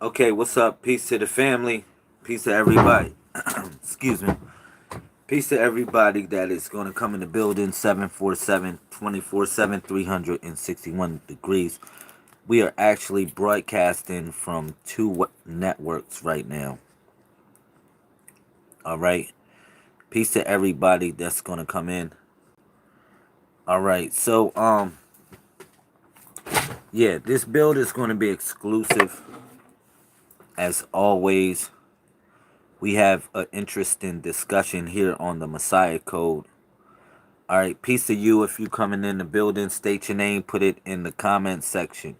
Okay, what's up? Peace to the family. Peace to everybody. Excuse me. Peace to everybody that is going to come in the building 747 24/7 361 degrees. We are actually broadcasting from two networks right now. All right. Peace to everybody that's going to come in. All right. Yeah, this build is going to be exclusive as always. We have an interesting discussion here on the Messiah Code. All right, peace to you. If you coming in the building, state your name, put it in the comment section.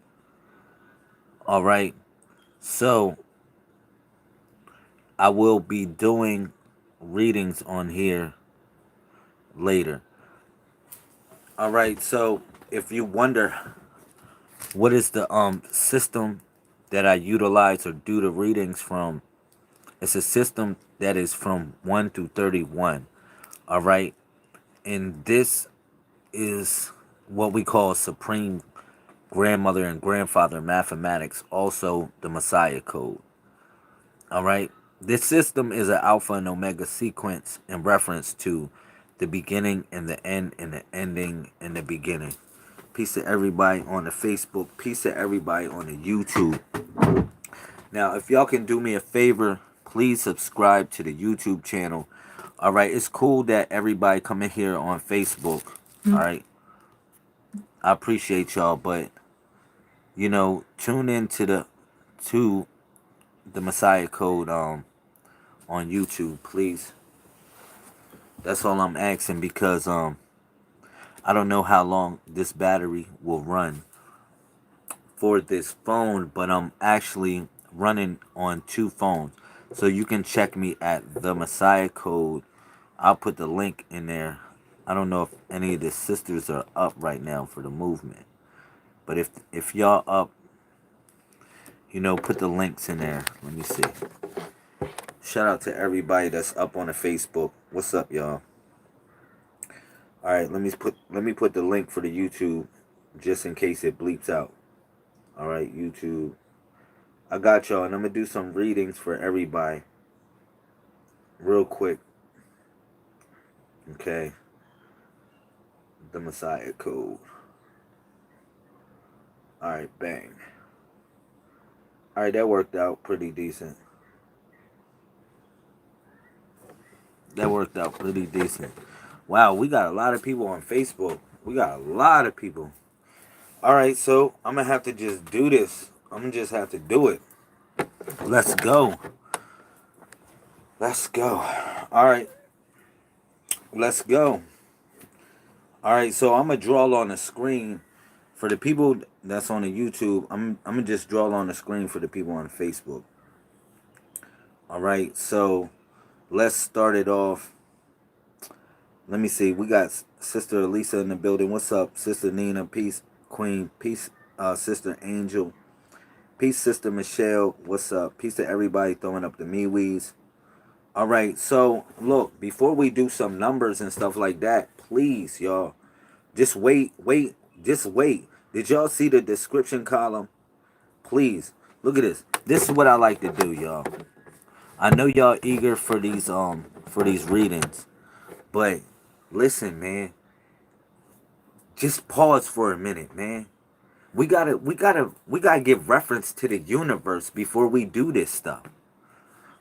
All right, so I will be doing readings on here later. All right, so if you wonder what is the system that I utilize or do the readings from, it's a system that is from 1 through 31. All right, and this is what we call supreme grandmother and grandfather mathematics, also the Messiah Code. All right. This system is an alpha and omega sequence in reference to the beginning and the end and the ending and the beginning. Peace to everybody on the Facebook. Peace to everybody on the YouTube. Now, if y'all can do me a favor, please subscribe to the YouTube channel. All right. It's cool that everybody come in here on Facebook. All right. I appreciate y'all, but tune in to the Messiah Code on YouTube, please. That's all I'm asking because I don't know how long this battery will run for this phone, but I'm actually running on two phones. So you can check me at the Messiah Code. I'll put the link in there. I don't know if any of the sisters are up right now for the movement. But if y'all up, put the links in there. Let me see. Shout out to everybody that's up on the Facebook. What's up, y'all? All right, let me put the link for the YouTube just in case it bleeps out. All right, YouTube. I got y'all, and I'm gonna do some readings for everybody real quick. Okay. The Messiah Code. All right, bang. All right, that worked out pretty decent. Wow, we got a lot of people on Facebook. We got a lot of people. All right, so I'm going to have to just do this. I'm going to just have to do it. Let's go. Let's go. All right. Let's go. All right, so I'm going to draw on the screen for the people that's on the YouTube. I'm going to just draw on the screen for the people on Facebook. All right, so let's start it off. Let me see. We got Sister Elisa in the building. What's up, Sister Nina? Peace, Queen. Peace, Sister Angel. Peace, Sister Michelle. What's up? Peace to everybody throwing up the me-wees. All right, so look, before we do some numbers and stuff like that, please, y'all, just wait. Did y'all see the description column? Please, look at this. This is what I like to do, y'all. I know y'all eager for these readings, but listen, man. Just pause for a minute, man. We gotta give reference to the universe before we do this stuff.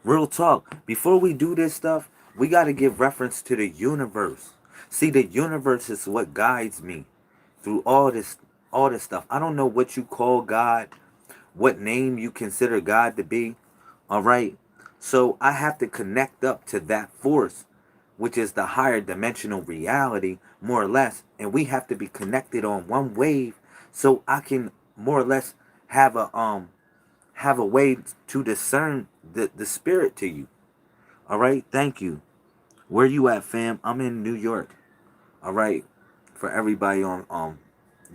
Real talk. Before we do this stuff, we gotta give reference to the universe. See, the universe is what guides me through all this stuff. I don't know what you call God, what name you consider God to be. All right. So I have to connect up to that force, which is the higher dimensional reality, more or less. And we have to be connected on one wave so I can more or less have a way to discern the spirit to you. All right, thank you. Where you at, fam? I'm in New York. All right, for everybody on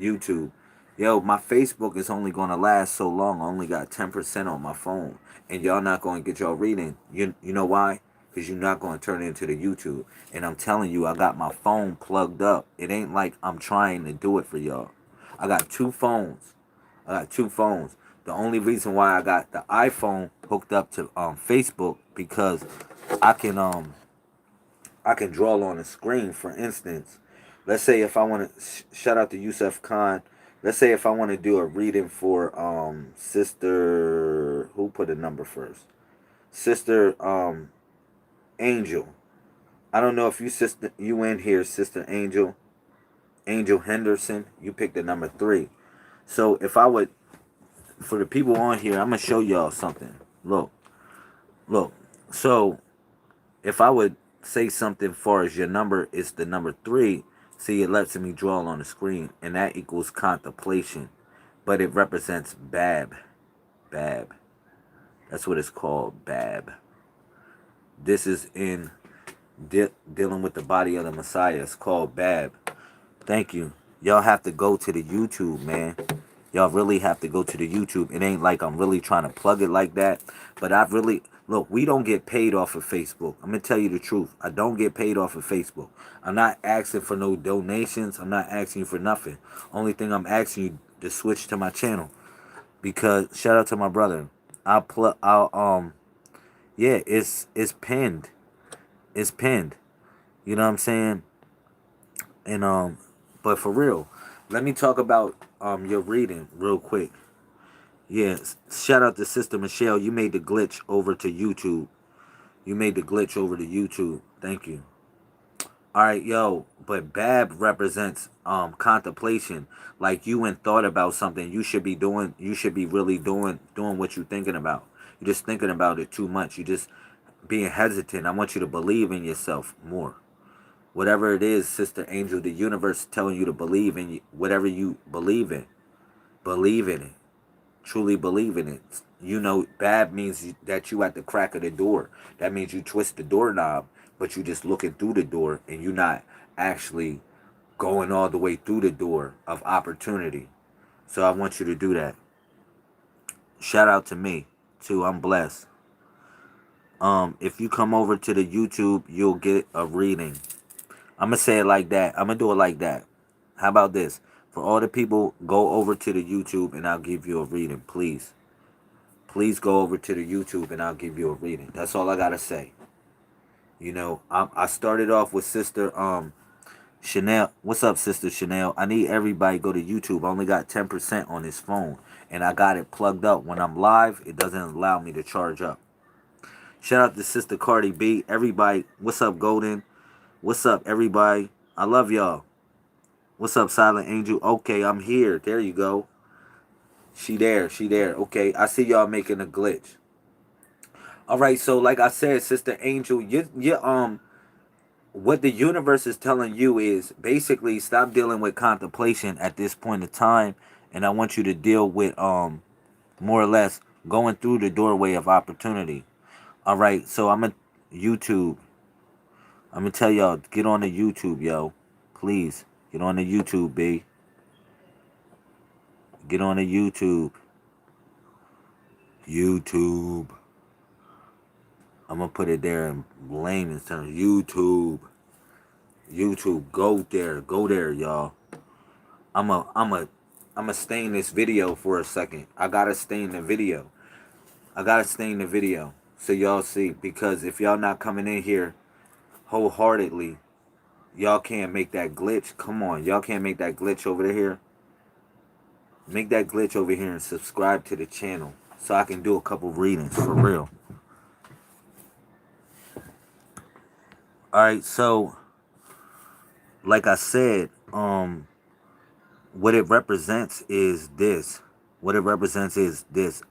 YouTube. Yo, my Facebook is only going to last so long. I only got 10% on my phone. And y'all not going to get y'all reading. You know why? Because you're not going to turn it into the YouTube. And I'm telling you, I got my phone plugged up. It ain't like I'm trying to do it for y'all. I got two phones. I got two phones. The only reason why I got the iPhone hooked up to Facebook because I can I can draw on the screen. For instance, let's say if I want to shout out to Yusuf Khan. Let's say if I want to do a reading for Sister, who put a number first? Sister Angel. I don't know if you in here, Sister Angel Henderson. You picked the number 3. So if I would, for the people on here, I'm gonna show y'all something. Look, look. So if I would say something far as your number is the number 3, see it lets me draw on the screen, and that equals contemplation, but it represents Bab, Bab. That's what it's called, Bab. This is in dealing with the body of the Messiah. It's called Bab. Thank you. Y'all have to go to the YouTube, man. Y'all really have to go to the YouTube. It ain't like I'm really trying to plug it like that. But I've really... Look, we don't get paid off of Facebook. I'm going to tell you the truth. I don't get paid off of Facebook. I'm not asking for no donations. I'm not asking you for nothing. Only thing I'm asking you to switch to my channel. Because, shout out to my brother. Yeah, it's pinned. It's pinned. You know what I'm saying? And, but for real, let me talk about, your reading real quick. Yes, shout out to Sister Michelle. You made the glitch over to YouTube. You made the glitch over to YouTube. Thank you. All right, yo. But Bab represents contemplation. Like you went thought about something you should be doing. You should be really doing what you're thinking about. You're just thinking about it too much. You just being hesitant. I want you to believe in yourself more. Whatever it is, Sister Angel, the universe is telling you to believe in whatever you believe in. Believe in it. Truly believe in it. You know, Bab means that you at the crack of the door. That means you twist the doorknob, but you just looking through the door and you're not actually going all the way through the door of opportunity. So I want you to do that. Shout out to me too. I'm blessed. If you come over to the YouTube, you'll get a reading. I'm gonna say it like that. I'm gonna do it like that. How about this? For all the people, go over to the YouTube and I'll give you a reading, please. Please go over to the YouTube and I'll give you a reading. That's all I gotta say. You know, I started off with Sister Chanel. What's up, Sister Chanel? I need everybody to go to YouTube. I only got 10% on this phone, and I got it plugged up. When I'm live, it doesn't allow me to charge up. Shout out to Sister Cardi B. Everybody, what's up, Golden? What's up, everybody? I love y'all. What's up, Silent Angel? Okay, I'm here. There you go. She there. She there. Okay, I see y'all making a glitch. All right, so like I said, Sister Angel, what the universe is telling you is basically stop dealing with contemplation at this point in time, and I want you to deal with more or less going through the doorway of opportunity. All right, so I'm a YouTube. I'm gonna tell y'all, get on the YouTube, yo. Please get on the YouTube, B. Get on the YouTube. YouTube. I'm gonna put it there in layman's terms. YouTube. YouTube. Go there, y'all. I'm a stay in this video for a second. I gotta stay in the video. So y'all see, because if y'all not coming in here wholeheartedly, y'all can't make that glitch. Come on, y'all can't make that glitch over here. Make that glitch over here and subscribe to the channel so I can do a couple readings for real. Alright, so like I said, what it represents is this. What it represents is this.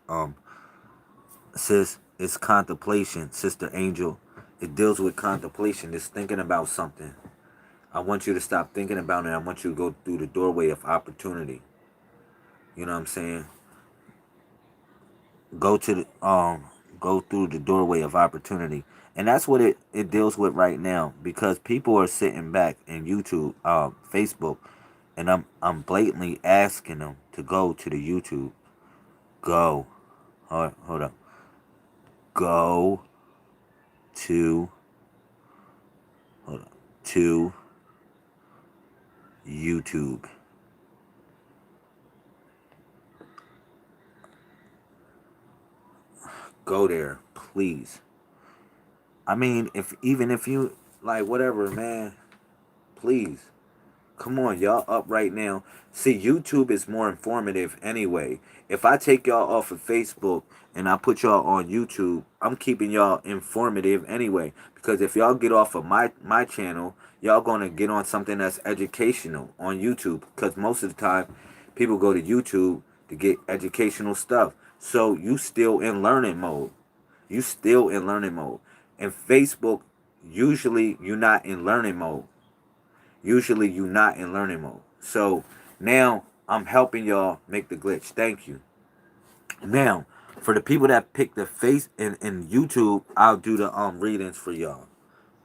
Sis, it's contemplation, Sister Angel. It deals with contemplation. It's thinking about something. I want you to stop thinking about it. I want you to go through the doorway of opportunity. You know what I'm saying? Go to the go through the doorway of opportunity. And that's what it deals with right now, because people are sitting back in YouTube, Facebook, and I'm blatantly asking them to go to the YouTube. Go. Hold up. Go to to YouTube. go there, please. I mean, even if you like whatever, man, please. Come on, y'all up right now. See, YouTube is more informative anyway. If I take y'all off of Facebook and I put y'all on YouTube, I'm keeping y'all informative anyway. Because if y'all get off of my channel, y'all gonna get on something that's educational on YouTube. Because most of the time, people go to YouTube to get educational stuff. So you still in learning mode. You still in learning mode. And Facebook, usually you're not in learning mode. Usually you're not in learning mode. So now I'm helping y'all make the glitch. Thank you. Now, for the people that pick the face in YouTube, I'll do the readings for y'all.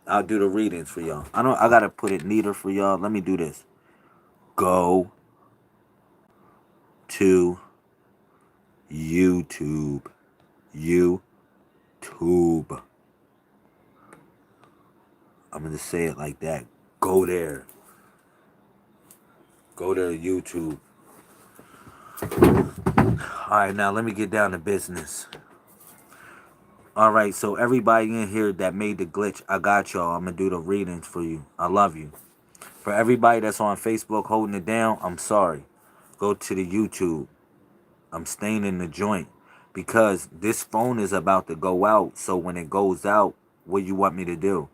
I'll do the readings for y'all. I gotta put it neater for y'all. Let me do this. Go to YouTube. YouTube. I'm gonna say it like that. Go there. Go to YouTube. Alright, now let me get down to business. Alright, so everybody in here that made the glitch, I got y'all. I'm gonna do the readings for you. I love you. For everybody that's on Facebook holding it down, I'm sorry. Go to the YouTube. I'm staying in the joint. Because this phone is about to go out. So when it goes out, what you want me to do?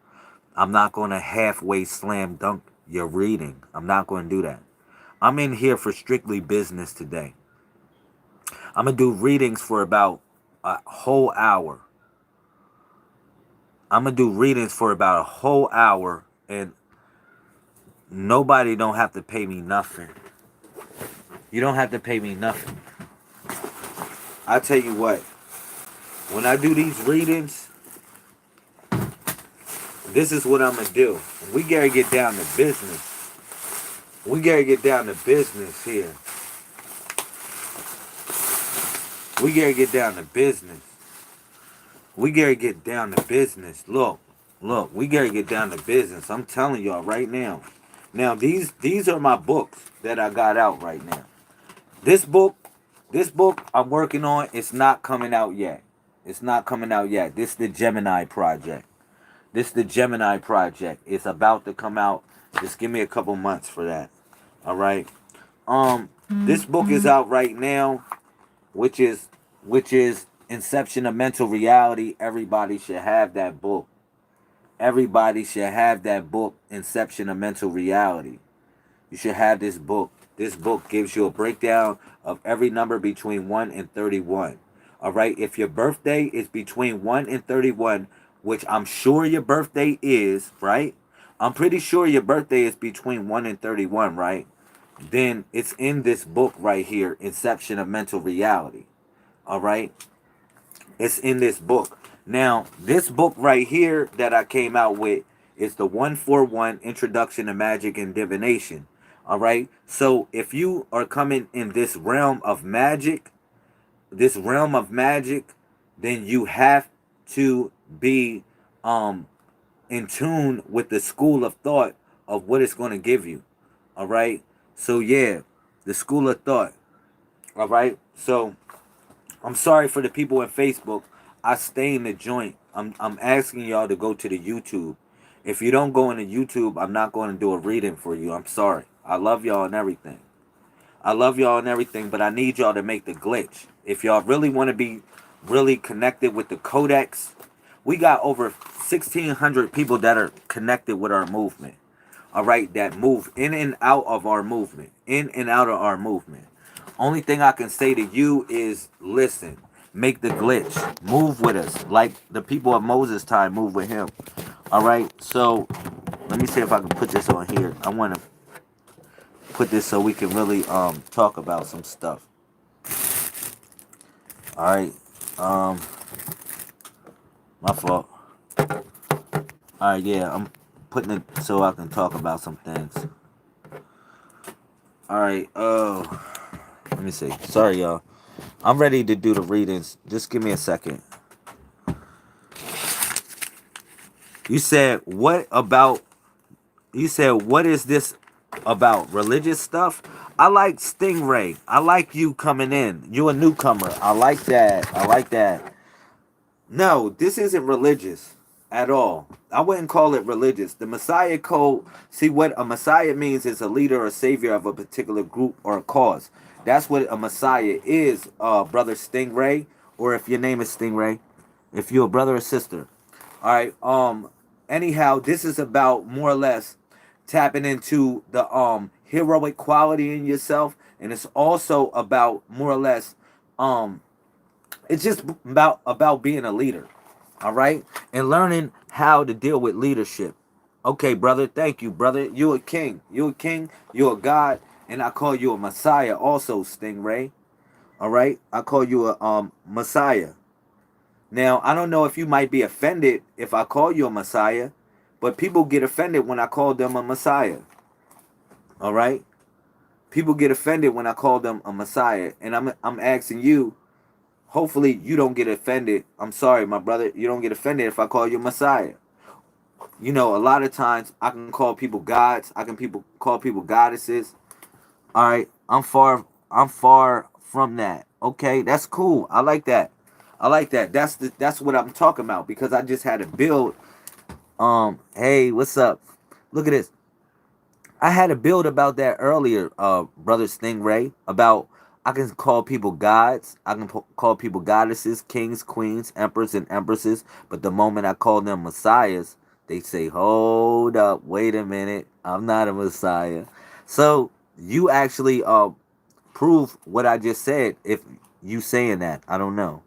I'm not going to halfway slam dunk your reading. I'm not going to do that. I'm in here for strictly business today. I'm going to do readings for about a whole hour. I'm going to do readings for about a whole hour. And nobody don't have to pay me nothing. You don't have to pay me nothing. I tell you what. When I do these readings, this is what I'm going to do. We got to get down to business. We got to get down to business here. We got to get down to business. We got to get down to business. Look, we got to get down to business. I'm telling y'all right now. Now, these are my books that I got out right now. This book I'm working on, it's not coming out yet. It's not coming out yet. This is the Gemini Project. This is the Gemini Project. It's about to come out. Just give me a couple months for that. All right. This book is out right now, which is Inception of Mental Reality. Everybody should have that book. Everybody should have that book, Inception of Mental Reality. You should have this book. This book gives you a breakdown of every number between 1 and 31. All right? If your birthday is between 1 and 31, which I'm sure your birthday is, right? I'm pretty sure your birthday is between 1 and 31, right? Then it's in this book right here, Inception of Mental Reality. All right? It's in this book. Now, this book right here that I came out with is the 141 Introduction to Magic and Divination. All right? So, if you are coming in this realm of magic, then you have to be in tune with the school of thought of what it's going to give you. All right? So, yeah, the school of thought. All right? So, I'm sorry for the people in Facebook. I stay in the joint. I'm asking y'all to go to the YouTube. If you don't go into YouTube, I'm not going to do a reading for you. I'm sorry. I love y'all and everything. But I need y'all to make the glitch. If y'all really want to be really connected with the Codex, we got over 1,600 people that are connected with our movement. All right, that move in and out of our movement. Only thing I can say to you is listen, make the glitch, move with us, like the people of Moses' time move with him. All right, so let me see if I can put this on here. I want to put this so we can really talk about some stuff. All right, my fault. All right, yeah, I'm putting it so I can talk about some things. All right, let me see. Sorry, y'all. I'm ready to do the readings. Just give me a second. You said, what is this about? Religious stuff? I like Stingray. I like you coming in. You a newcomer. I like that. No, this isn't religious at all. I wouldn't call it religious. The Messiah code, see what a Messiah means is a leader or savior of a particular group or a cause. That's what a Messiah is, brother Stingray, or if your name is Stingray, if you're a brother or sister. All right. Anyhow, this is about more or less tapping into the heroic quality in yourself, and it's also about more or less um it's just about being a leader, all right, and learning how to deal with leadership. Okay, brother, thank you, brother. You a king. You a king. You a god, and I call you a messiah, also, Stingray. All right, I call you a messiah. Now, I don't know if you might be offended if I call you a messiah, but people get offended when I call them a messiah. All right, people get offended when I call them a messiah, and I'm asking you. Hopefully you don't get offended. I'm sorry, my brother. You don't get offended if I call you Messiah. You know, a lot of times I can call people gods. I can people call people goddesses. All right. I'm far from that. Okay, that's cool. I like that. I like that. That's what I'm talking about because I just had to build. Hey, what's up? Look at this. I had a build about that earlier, brother Stingray. About I can call people gods, I can call people goddesses, kings, queens, emperors, and empresses. But the moment I call them messiahs, they say, "Hold up, wait a minute, I'm not a messiah." So you actually prove what I just said. If you saying that, I don't know.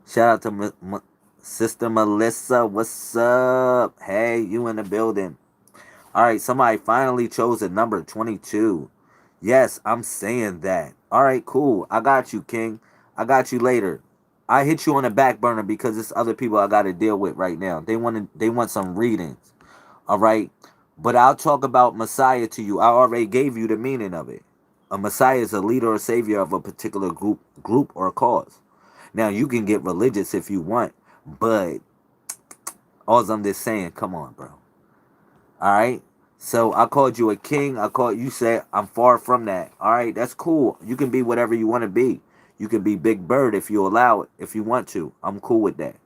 Shout out to Sister Melissa. What's up? Hey, you in the building? All right, somebody finally chose a number 22. Yes, I'm saying that. All right, cool. I got you, King. I got you later. I hit you on the back burner because it's other people I got to deal with right now. They want some readings. All right? But I'll talk about Messiah to you. I already gave you the meaning of it. A Messiah is a leader or savior of a particular group or cause. Now, you can get religious if you want, but all I'm just saying, come on, bro. All right. So I called you a king. I called you said I'm far from that. All right, that's cool. You can be whatever you want to be. You can be Big Bird if you allow it, if you want to. I'm cool with that.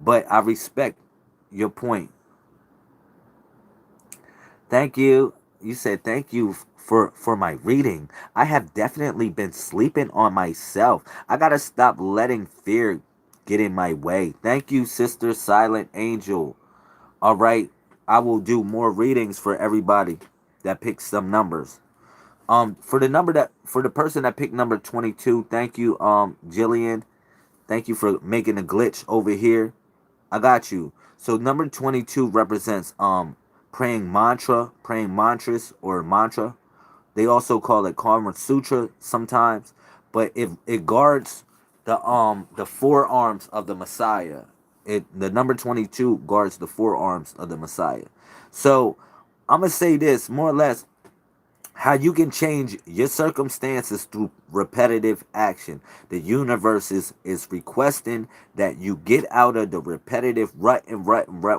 But I respect your point. Thank you. You said thank you for my reading. I have definitely been sleeping on myself. I gotta stop letting fear get in my way. Thank you, Sister Silent Angel. All right, I will do more readings for everybody that picks some numbers. For the person that picked number 22, thank you, Jillian. Thank you for making a glitch over here. I got you. So number 22 represents praying mantras or mantra. They also call it Karma Sutra sometimes, but it guards the forearms of the Messiah. The number 22 guards the forearms of the Messiah. So I'm gonna say this more or less how you can change your circumstances through repetitive action. The universe is requesting that you get out of the repetitive rut,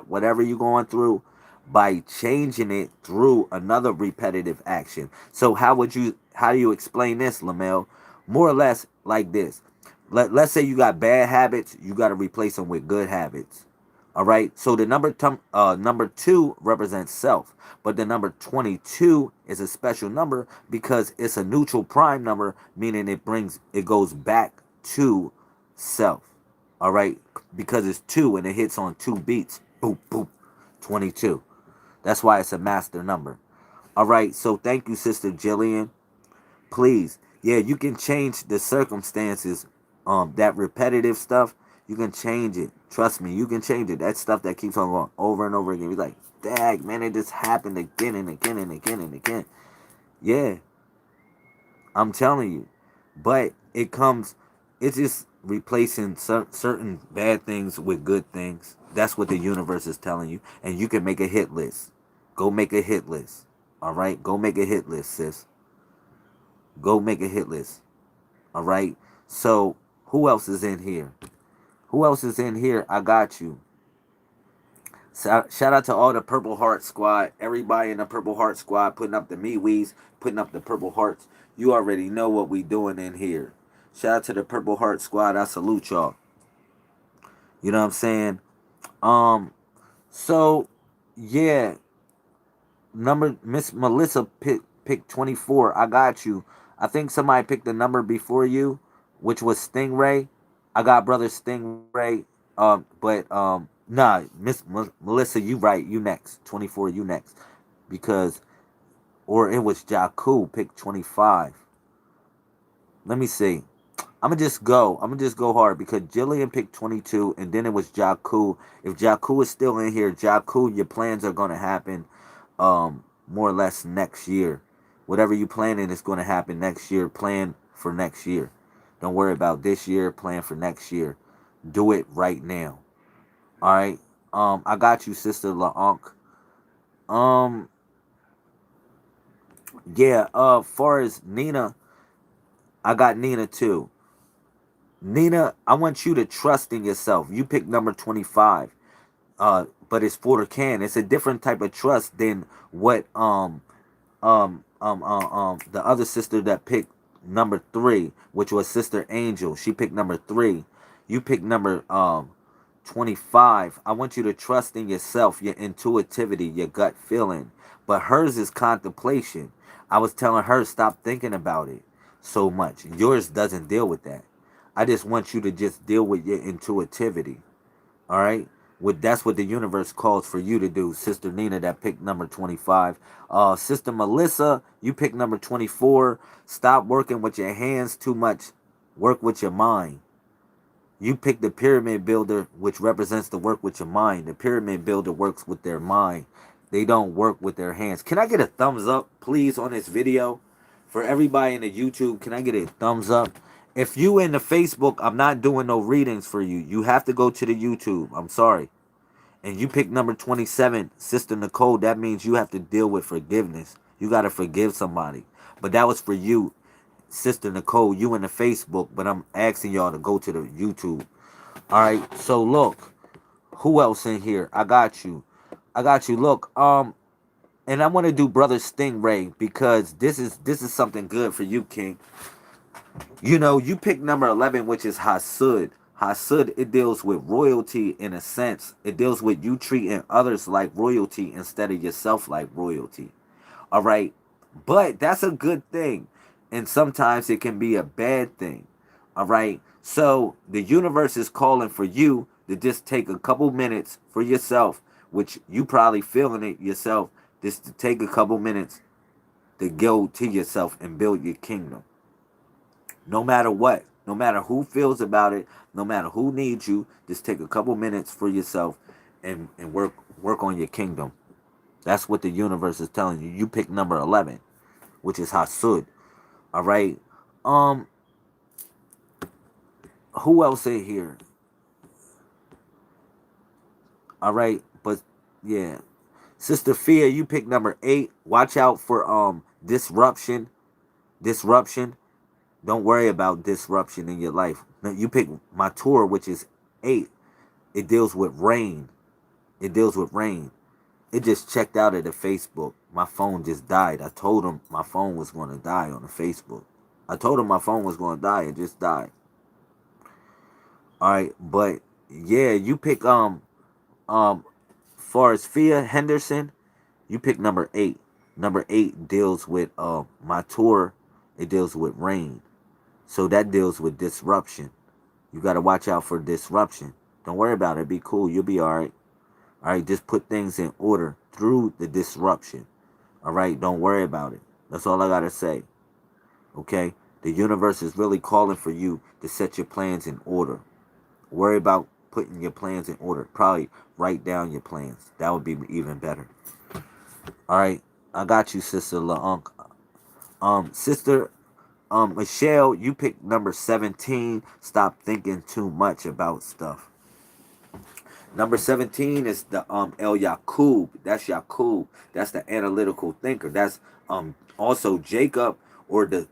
whatever you're going through, by changing it through another repetitive action. So how do you explain this, Lamel? More or less like this. Let's say you got bad habits, you got to replace them with good habits. All right. So the number two represents self, but the number 22 is a special number because it's a neutral prime number, meaning it goes back to self. All right, because it's two and it hits on two beats. Boop boop, 22. That's why it's a master number. All right. So thank you, Sister Jillian. Please, yeah, you can change the circumstances. That repetitive stuff, you can change it. Trust me, you can change it. That stuff that keeps on going over and over again. You're like, dang, man, it just happened again and again and again and again. Yeah, I'm telling you. But it's just replacing certain bad things with good things. That's what the universe is telling you. And you can make a hit list. Go make a hit list. All right? Go make a hit list, sis. Go make a hit list. All right? So, who else is in here? Who else is in here? I got you. Shout out to all the Purple Heart Squad. Everybody in the Purple Heart Squad putting up the MeWees, putting up the Purple Hearts. You already know what we doing in here. Shout out to the Purple Heart Squad. I salute y'all. You know what I'm saying? Um, so yeah, number Miss Melissa picked 24. I got you. I think somebody picked the number before you, which was Stingray. I got brother Stingray. But nah, Melissa, you right. You next. 24. You next. Because or it was Jakku picked 25. Let me see. I'm gonna just go hard because Jillian picked 22, and then it was Jakku. If Jakku is still in here, Jakku, your plans are gonna happen, more or less next year. Whatever you planning is gonna happen next year. Plan for next year. Don't worry about this year. Plan for next year. Do it right now. All right. I got you, sister LaUnc. Um, yeah. Far as Nina, I got Nina too. Nina, I want you to trust in yourself. You picked number 25. But it's for the can. It's a different type of trust than what the other sister that picked number 3, which was Sister Angel. She picked number 3. You picked number 25. I want you to trust in yourself, your intuitivity, your gut feeling. But hers is contemplation. I was telling her stop thinking about it so much. Yours doesn't deal with that. I just want you to just deal with your intuitivity. All right. That's what the universe calls for you to do, Sister Nina, that picked number 25. Sister Melissa, you picked number 24. Stop working with your hands too much. Work with your mind. You pick the pyramid builder, which represents the work with your mind. The pyramid builder works with their mind. They don't work with their hands. Can I get a thumbs up, please, on this video? For everybody in the YouTube, can I get a thumbs up? If you in the Facebook, I'm not doing no readings for you. You have to go to the YouTube. I'm sorry. And you pick number 27, Sister Nicole. That means you have to deal with forgiveness. You got to forgive somebody. But that was for you, Sister Nicole, you in the Facebook, but I'm asking y'all to go to the YouTube. All right. So look, who else in here? I got you. I got you. Look, and I want to do Brother Stingray because this is something good for you, King. You know, you pick number 11, which is Hasud. Hasud, it deals with royalty in a sense. It deals with you treating others like royalty instead of yourself like royalty. All right. But that's a good thing. And sometimes it can be a bad thing. All right. So the universe is calling for you to just take a couple minutes for yourself, which you probably feeling it yourself, just to take a couple minutes to go to yourself and build your kingdom. No matter what, no matter who feels about it, no matter who needs you, just take a couple minutes for yourself and work on your kingdom. That's what the universe is telling you. You pick number 11, which is Hasud. All right. Um, who else in here? All right, but yeah, Sister Fia, you pick number 8. Watch out for disruption. Disruption. Don't worry about disruption in your life. Now, you pick my tour, which is 8. It deals with rain. It deals with rain. It just checked out of the Facebook. My phone just died. I told him my phone was going to die on the Facebook. I told him my phone was going to die. It just died. All right, but yeah, you pick um far as Fia Henderson, you pick number 8. Number 8 deals with my tour. It deals with rain. So that deals with disruption. You got to watch out for disruption. Don't worry about it. Be cool. You'll be all right. All right, just put things in order through the disruption. All right, don't worry about it. That's all I got to say. Okay? The universe is really calling for you to set your plans in order. Worry about putting your plans in order. Probably write down your plans. That would be even better. All right, I got you, Sister LaUnc. Sister Michelle, you picked number 17. Stop thinking too much about stuff. Number 17 is the El Yaqub. That's Yaqub. That's the analytical thinker. That's also Jacob, or the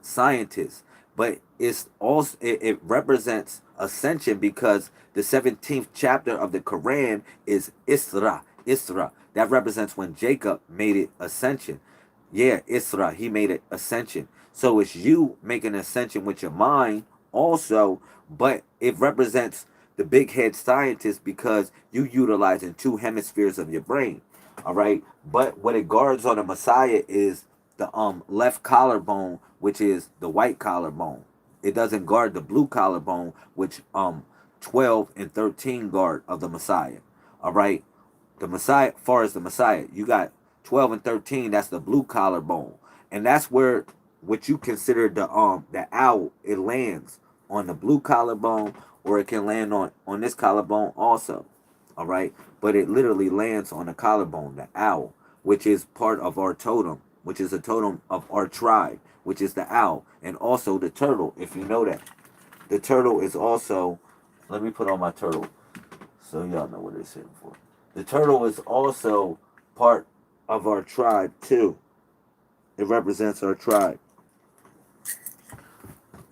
scientist. But it's also it represents ascension because the 17th chapter of the Quran is Isra. Isra. That represents when Jacob made it ascension. Yeah, Isra, he made it ascension. So it's you making ascension with your mind also, but it represents the big head scientist because you utilizing two hemispheres of your brain. All right. But what it guards on the Messiah is the left collarbone, which is the white collarbone. It doesn't guard the blue collarbone, which 12 and 13 guard of the Messiah. All right. The Messiah, far as the Messiah, you got 12 and 13, that's the blue collarbone. And that's where what you consider the owl, it lands on the blue collarbone, or it can land on this collarbone also. All right. But it literally lands on the collarbone, the owl, which is part of our totem, which is a totem of our tribe, which is the owl. And also the turtle, if you know that. The turtle is also, let me put on my turtle so y'all know what it's in for. The turtle is also part of our tribe too. It represents our tribe.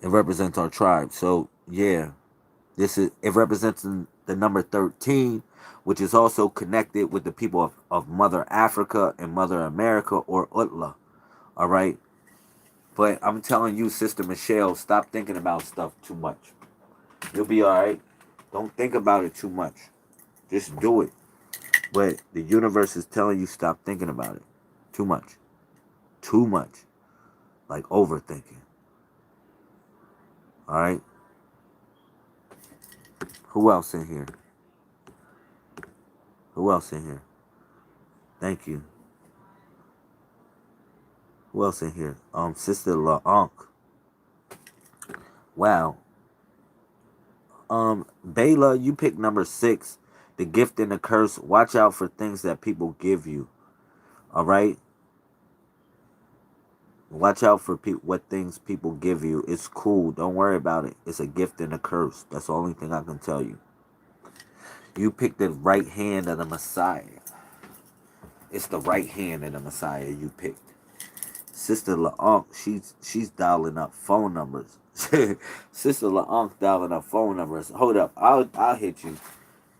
It represents our tribe. So yeah, it represents the number 13, which is also connected with the people of Mother Africa and Mother America, or Utla. All right. But I'm telling you, Sister Michelle, stop thinking about stuff too much. You'll be all right. Don't think about it too much. Just do it. But the universe is telling you stop thinking about it too much. Too much. Like overthinking. All right. Who else in here? Who else in here? Thank you. Who else in here? Sister LaUnc. Wow. Bayla, you picked number 6. The gift and the curse. Watch out for things that people give you. All right. Watch out for what things people give you. It's cool. Don't worry about it. It's a gift and a curse. That's the only thing I can tell you. You picked the right hand of the Messiah. It's the right hand of the Messiah you picked. Sister LaUnc, she's dialing up phone numbers. Sister LaUnc dialing up phone numbers. Hold up. I'll hit you.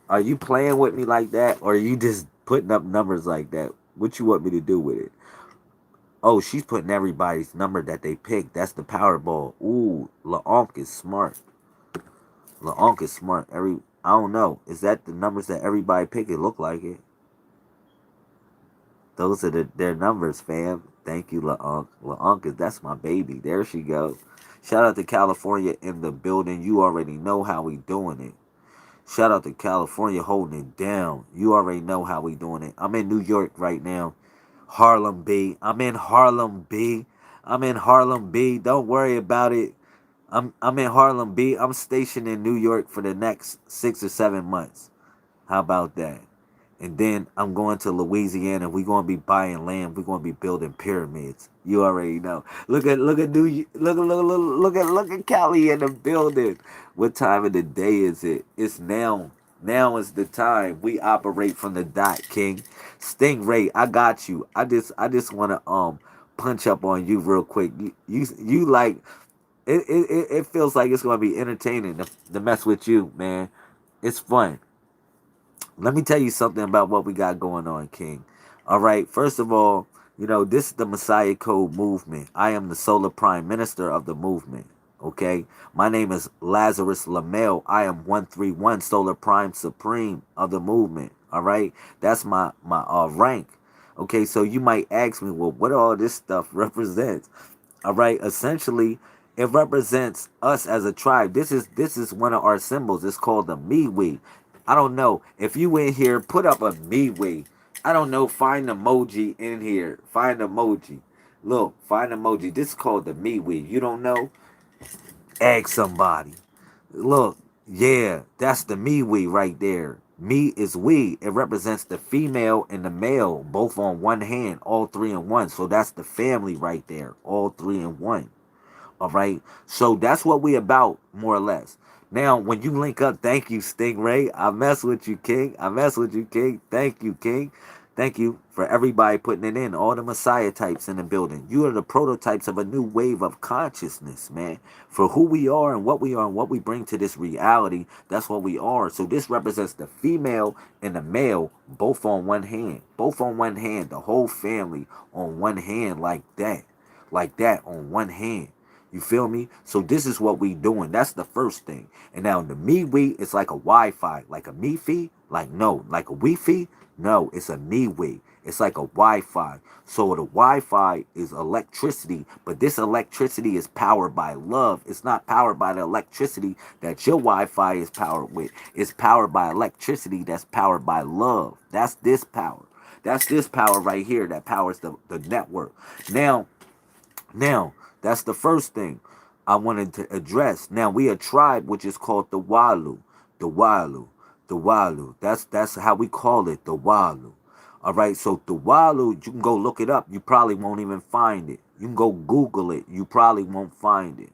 Are you playing with me like that, or are you just putting up numbers like that? What you want me to do with it? Oh, she's putting everybody's number that they picked. That's the Powerball. Ooh, LaUnc is smart. LaUnc is smart. I don't know. Is that the numbers that everybody picked? It look like it. Those are their numbers, fam. Thank you, LaUnc. LaUnc, that's my baby. There she goes. Shout out to California in the building. You already know how we doing it. Shout out to California holding it down. You already know how we doing it. I'm in New York right now. Harlem B. I'm in Harlem B. I'm in Harlem B. Don't worry about it. I'm in Harlem B. I'm stationed in New York for the next 6 or 7 months. How about that? And then I'm going to Louisiana. We're gonna be buying land. We're gonna be building pyramids. You already know. Look at Cali in the building. What time of the day is it? It's now. Now is the time. We operate from the dot, King. Stingray, I got you. I just wanna punch up on you real quick. You like it feels like it's gonna be entertaining to mess with you, man. It's fun. Let me tell you something about what we got going on, King. All right. First of all, this is the Messiah Code movement. I am the solar prime minister of the movement. Okay. My name is Lazarus Lamel. I am 131 solar prime supreme of the movement. All right. That's my rank. Okay. So you might ask me, well, what all this stuff represents? All right. Essentially, it represents us as a tribe. This is one of our symbols. It's called the MeWe. I don't know. If you in here, put up a MeWe. I don't know. Find emoji in here. Find emoji. Look, find emoji. This is called the MeWe. You don't know? Ask somebody. Look, yeah, that's the MeWe right there. Me is we. It represents the female and the male, both on one hand, all three in one. So that's the family right there, all three in one. All right. So that's what we about, more or less. Now, when you link up, thank you, Stingray. I mess with you, King. I mess with you, King. Thank you, King. Thank you for everybody putting it in. All the Messiah types in the building. You are the prototypes of a new wave of consciousness, man. For who we are and what we are and what we bring to this reality, that's what we are. So this represents the female and the male, both on one hand. Both on one hand. The whole family on one hand, like that. Like that on one hand. You feel me? So this is what we doing. That's the first thing. And now the MeWe, it's like a Wi-Fi, like a MeFi. Like no, like a Wi-Fi. No, it's a MeWe. It's like a Wi-Fi. So the Wi-Fi is electricity, but this electricity is powered by love. It's not powered by the electricity that your Wi-Fi is powered with. It's powered by electricity that's powered by love. That's this power. That's this power right here that powers the network. Now, now, that's the first thing I wanted to address. Now, we a tribe which is called the Walu. The Walu. The Walu. That's how we call it, the Walu. All right, so the Walu, you can go look it up. You probably won't even find it. You can go Google it. You probably won't find it.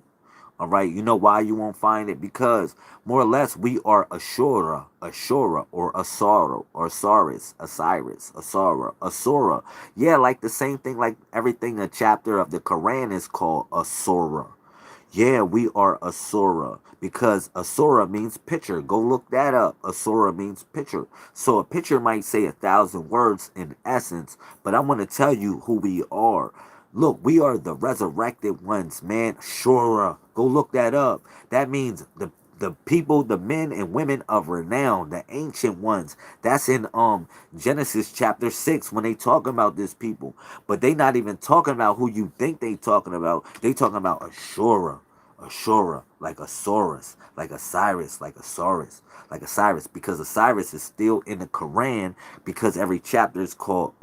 All right, you know why you won't find it? Because more or less we are Ashura, or Asara, or Osiris, Asura. Yeah, like the same thing, like everything a chapter of the Quran is called Asura. Yeah, we are Asura because Asura means picture. Go look that up. Asura means picture. So a picture might say 1,000 words in essence, but I'm going to tell you who we are. Look, we are the resurrected ones, man. Shura. Go look that up. That means the people, the men and women of renown, the ancient ones. That's in Genesis chapter 6 when they talking about this people. But they not even talking about who you think they talking about. They talking about Ashura. Ashura, like Osiris, like Osiris, like Osiris, like Osiris, because Osiris is still in the Quran because every chapter is called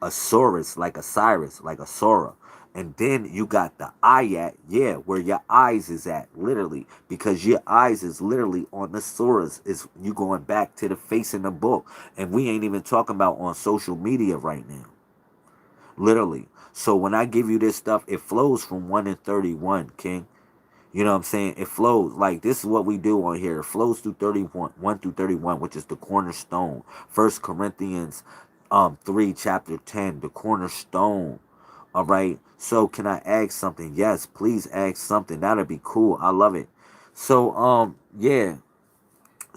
Osiris, like Osiris, like Asura. And then you got the ayat, yeah, where your eyes is at, literally, because your eyes is literally on the surahs. Is you going back to the face in the book, and we ain't even talking about on social media right now, literally. So when I give you this stuff, it flows from 1 and 31, King. You know what I'm saying? It flows. Like, this is what we do on here. It flows through 31, 1 through 31, which is the cornerstone. First Corinthians 3, chapter 10, the cornerstone. All right. So can I ask something? Yes, please ask something. That'd be cool. I love it. So, yeah.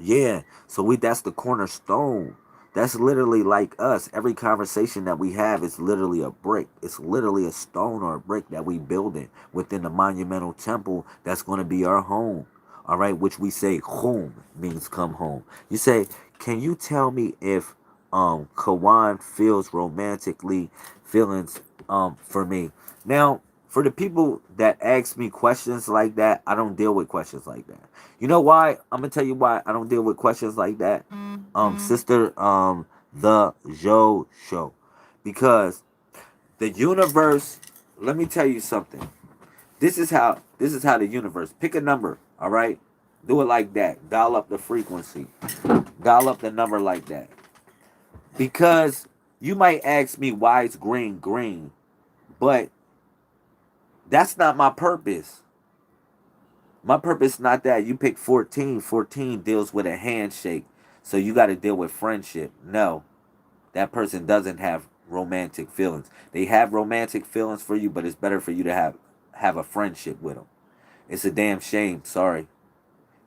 Yeah. So that's the cornerstone. That's literally like us. Every conversation that we have is literally a brick. It's literally a stone or a brick that we building within the monumental temple that's going to be our home. All right, which we say home means come home. You say, can you tell me if Kawan feels romantically feelings for me? Now, for the people that ask me questions like that, I don't deal with questions like that. You know why? I'm gonna tell you why I don't deal with questions like that. Sister, the Joe show. Because the universe, let me tell you something. This is how the universe. Pick a number, all right? Do it like that. Dial up the frequency. Dial up the number like that. Because you might ask me why it's green, but that's not my purpose. My purpose is not that. You pick 14. 14 deals with a handshake. So you got to deal with friendship. No, that person doesn't have romantic feelings. They have romantic feelings for you, but it's better for you to have a friendship with them. It's a damn shame. Sorry.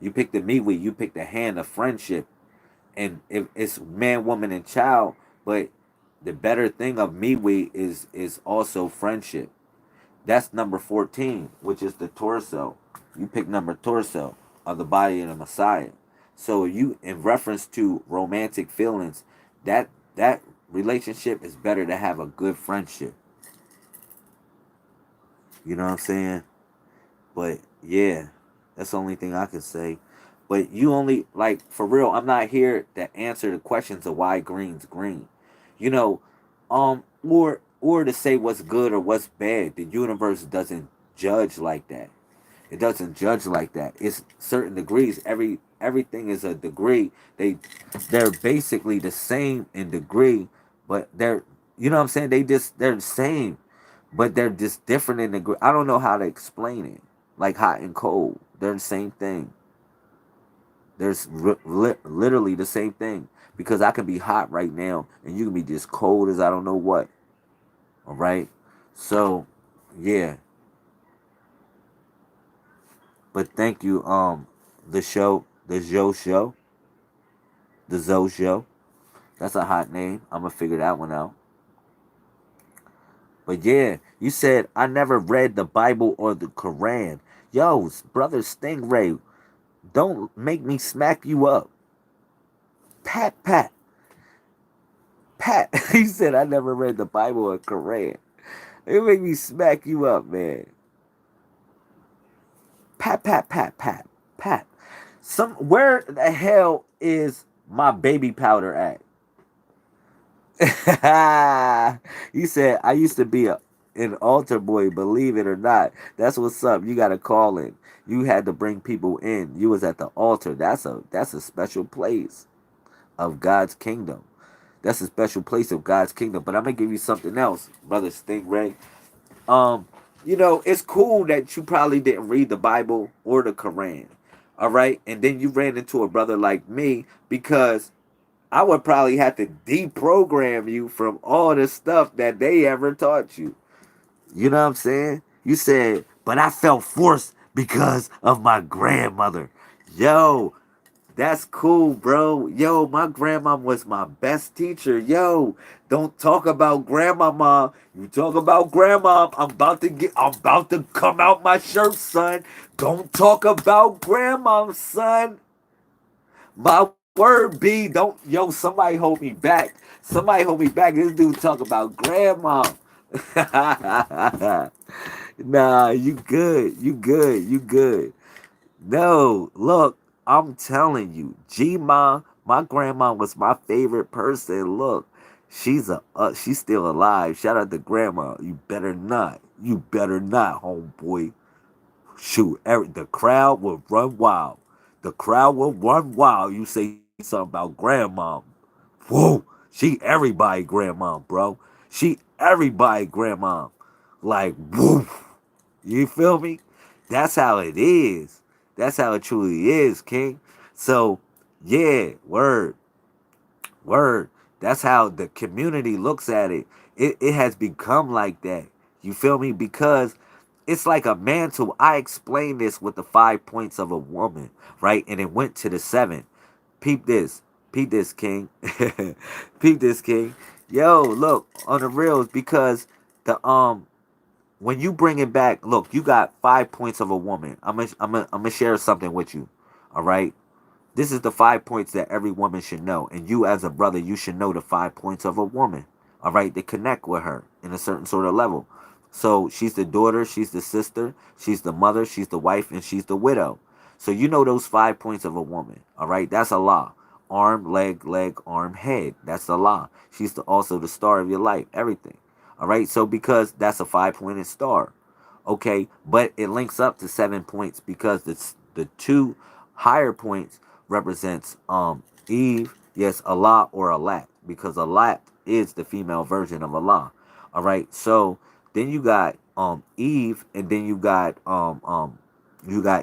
You pick the MeWe. You pick the hand of friendship. And if it's man, woman, and child, but the better thing of MeWe is also friendship. That's number 14, which is the torso. You pick number torso of the body of the Messiah. So you, in reference to romantic feelings, that relationship is better to have a good friendship. You know what I'm saying? But yeah, that's the only thing I can say. But you only, like, for real, I'm not here to answer the questions of why green's green. You know, or to say what's good or what's bad. The universe doesn't judge like that. It doesn't judge like that. It's certain degrees. Everything is a degree. They're basically the same in degree, but they're, you know what I'm saying? They're the same, but they're just different in degree. I don't know how to explain it. Like hot and cold, they're the same thing. There's literally the same thing because I can be hot right now and you can be just cold as I don't know what. All right. So, yeah. But thank you, the Joe show, the Zoe show. That's a hot name. I'm gonna figure that one out. But yeah, you said I never read the Bible or the Quran. Yo, brother Stingray, don't make me smack you up. Pat, pat, pat. He said I never read the Bible or Quran. It make me smack you up, man. Pat, pat, pat, pat, pat. Where the hell is my baby powder at? He said, I used to be an altar boy, believe it or not. That's what's up. You got to call in. You had to bring people in. You was at the altar. That's a special place of God's kingdom. That's a special place of God's kingdom. But I'm gonna give you something else, brother Stingray. Um, it's cool that you probably didn't read the Bible or the Quran. All right, and then you ran into a brother like me because I would probably have to deprogram you from all the stuff that they ever taught you. You know what I'm saying? You said, but I felt forced because of my grandmother. Yo, that's cool, bro. Yo, my grandma was my best teacher. Yo, don't talk about grandmama. You talk about grandma. I'm about to come out my shirt, son. Don't talk about grandma, son. My word be, don't, yo, somebody hold me back. Somebody hold me back. This dude talk about grandma. Nah, you good. You good. You good. No, look, I'm telling you, G-Ma, my grandma was my favorite person. Look, she's still alive. Shout out to grandma. You better not. You better not, homeboy. Shoot, the crowd will run wild. The crowd will run wild. You say something about grandma. Whoa, she everybody grandma, bro. She everybody grandma. Like, woof. You feel me? That's how it is. That's how it truly is, King. So, yeah, word, word. That's how the community looks at it. It has become like that. You feel me? Because it's like a mantle. I explained this with the 5 points of a woman, right? And it went to the seven. Peep this. Peep this, King. Peep this, King. Yo, look, on the reels, because the when you bring it back, look, you got 5 points of a woman. I'm gonna share something with you. All right. This is the 5 points that every woman should know, and you as a brother, you should know the 5 points of a woman. All right, to connect with her in a certain sort of level. So she's the daughter, she's the sister, she's the mother, she's the wife, and she's the widow. So you know those 5 points of a woman. All right, that's a law. Arm, leg, arm, head. That's the law. She's also the star of your life. Everything. All right. So because that's a 5 pointed star, okay, but it links up to 7 points because the two higher points represents Eve, yes, Allah or Alat, because Alat is the female version of Allah. All right. So then you got Eve, and then you got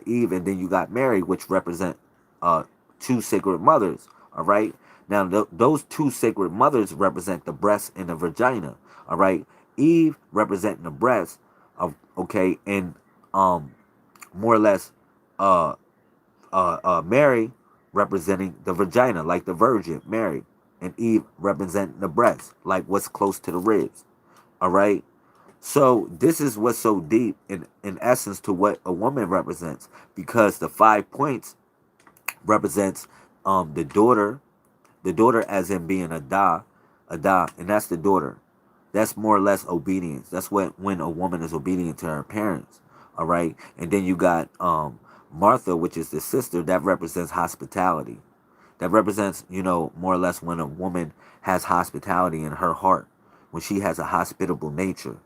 Eve, and then you got Mary, which represent uh two sacred mothers. All right. Now those two sacred mothers represent the breast and the vagina. All right. Eve representing the breast of, okay, and um more or less uh Mary representing the vagina, like the Virgin Mary, and Eve representing the breast, like what's close to the ribs. All right. So this is what's so deep in essence to what a woman represents, because the 5 points represents the daughter as in being a da, and that's the daughter. That's more or less obedience. That's what when a woman is obedient to her parents. All right, and then you got Martha, which is the sister, that represents hospitality. That represents, more or less when a woman has hospitality in her heart, when she has a hospitable nature.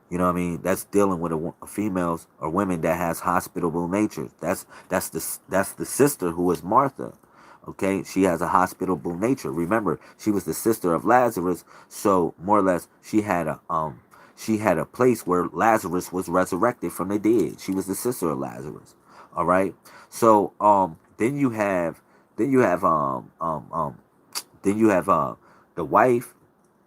You know what I mean? That's dealing with females or women that has hospitable natures. That's the sister who is Martha. Okay, she has a hospitable nature. Remember, she was the sister of Lazarus, so more or less she had a place where Lazarus was resurrected from the dead. She was the sister of Lazarus. All right. So then you have the wife.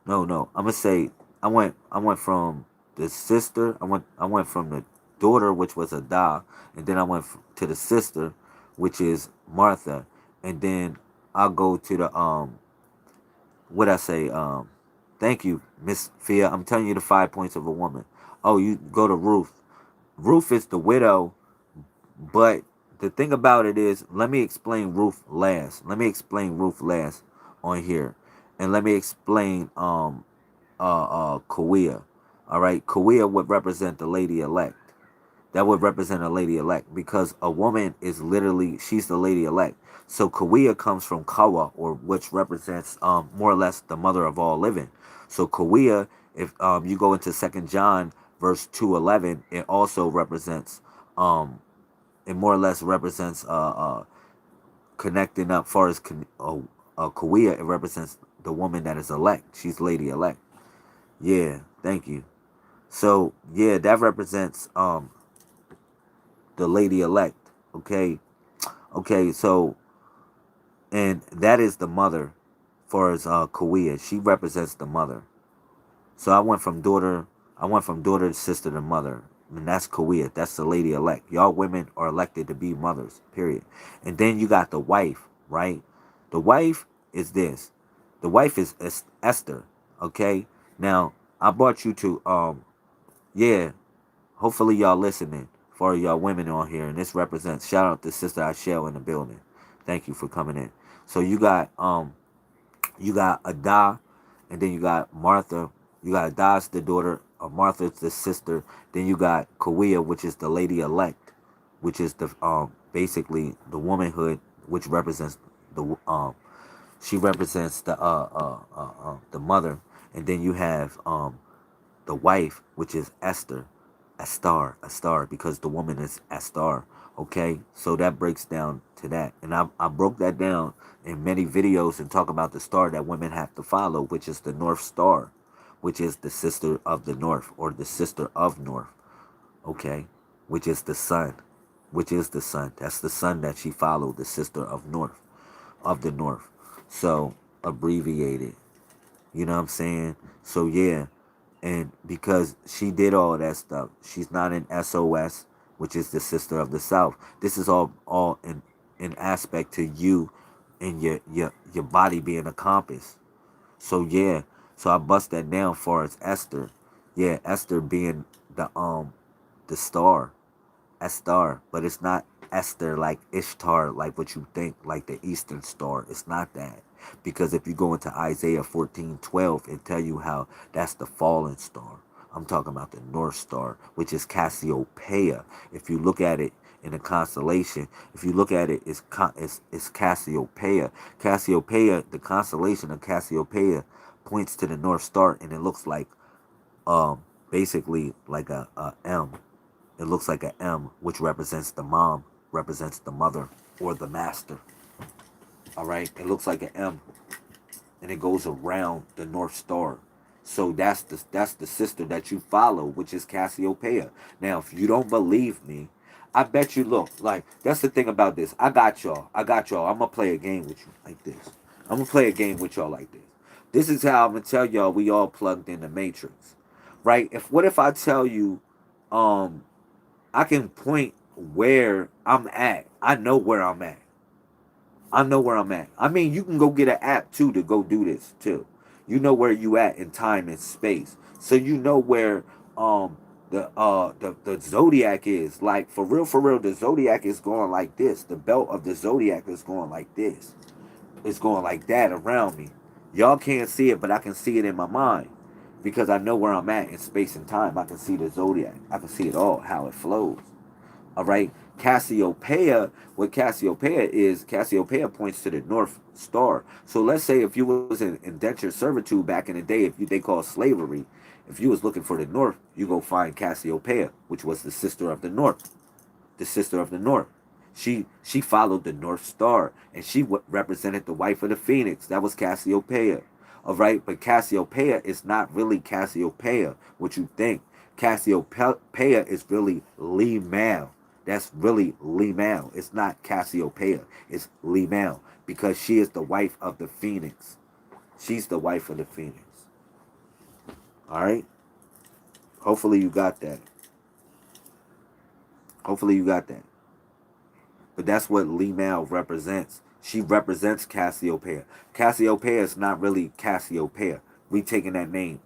No, I'm gonna say I went from the sister. I went from the daughter, which was Ada, and then I went to the sister, which is Martha, and then I'll go to the what I say Thank you, Miss Fia. I'm telling you the 5 points of a woman. Oh, you go to Ruth. Ruth is the widow, but the thing about it is, let me explain Ruth last. Let me explain Ruth last on here, and let me explain Kawia. All right, Kawia would represent the lady elect. That would represent a lady elect because a woman is literally she's the lady elect. So Kawia comes from Kawa, or which represents more or less the mother of all living. So Kawia, if you go into Second John verse 2:11, it also represents it more or less represents connecting up far as Kawia. It represents the woman that is elect. She's lady elect. Yeah, thank you. So yeah, that represents the lady elect. Okay, okay. So and that is the mother, for as Kawia. She represents the mother. So I went from daughter to sister to mother. And that's Kawia. That's the lady elect. Y'all women are elected to be mothers, period. And then you got the wife, right? The wife is this. The wife is Esther. Okay? Now, I brought you to yeah, hopefully y'all listening for y'all women on here. And this represents shout out to Sister Ashell in the building. Thank you for coming in. So you got Ada, and then you got Martha. You got Ada's the daughter, Martha's the sister. Then you got Kawia, which is the lady elect, which is the basically the womanhood, which represents the she represents the mother, and then you have the wife, which is Esther, a star, because the woman is a star. Okay, so that breaks down to that, and I broke that down in many videos and talk about the star that women have to follow, which is the North Star, which is the sister of the North, or the sister of North. Okay, which is the sun, which is the sun. That's the sun that she followed, the sister of the North. So abbreviated. You know what I'm saying? So yeah, and because she did all that stuff, she's not in SOS, which is the sister of the South. This is all in aspect to you and your body being a compass. So yeah, so I bust that down for as Esther. Yeah, Esther being the star, Estar, but it's not Esther like Ishtar, like what you think, like the Eastern Star. It's not that. Because if you go into Isaiah 14:12, it tell you how that's the fallen star. I'm talking about the North Star, which is Cassiopeia. If you look at it in a constellation, if you look at it, it's Cassiopeia. Cassiopeia, the constellation of Cassiopeia, points to the North Star, and it looks like basically like a M. It looks like an M, which represents the mom, represents the mother, or the master. All right, it looks like an M, and it goes around the North Star. So that's the sister that you follow, which is Cassiopeia. Now, if you don't believe me, I bet you look like that's the thing about this. I got y'all. I got y'all. I'm gonna play a game with you like this. I'm gonna play a game with y'all like this. This is how I'm gonna tell y'all we all plugged in the matrix, right? If what if I tell you, um, I can point where I'm at. I know where I'm at. I know where I'm at. I mean, you can go get an app too to go do this too. You know where you at in time and space, so you know where the zodiac is. Like for real, the zodiac is going like this. The belt of the zodiac is going like this. It's going like that around me. Y'all can't see it, but I can see it in my mind because I know where I'm at in space and time. I can see the zodiac. I can see it all, how it flows. All right. Cassiopeia, what Cassiopeia is, Cassiopeia points to the North Star. So let's say if you was in indentured servitude back in the day, if you they call slavery, if you was looking for the North, you go find Cassiopeia, which was the sister of the North, the sister of the North. She followed the North Star, and she represented the wife of the Phoenix. That was Cassiopeia. All right, but Cassiopeia is not really Cassiopeia, what you think. Cassiopeia is really Limal. That's really Limal. It's not Cassiopeia. It's Limal because she is the wife of the Phoenix. She's the wife of the Phoenix. All right. Hopefully you got that. Hopefully you got that. But that's what Limal represents. She represents Cassiopeia. Cassiopeia is not really Cassiopeia. We taking that name.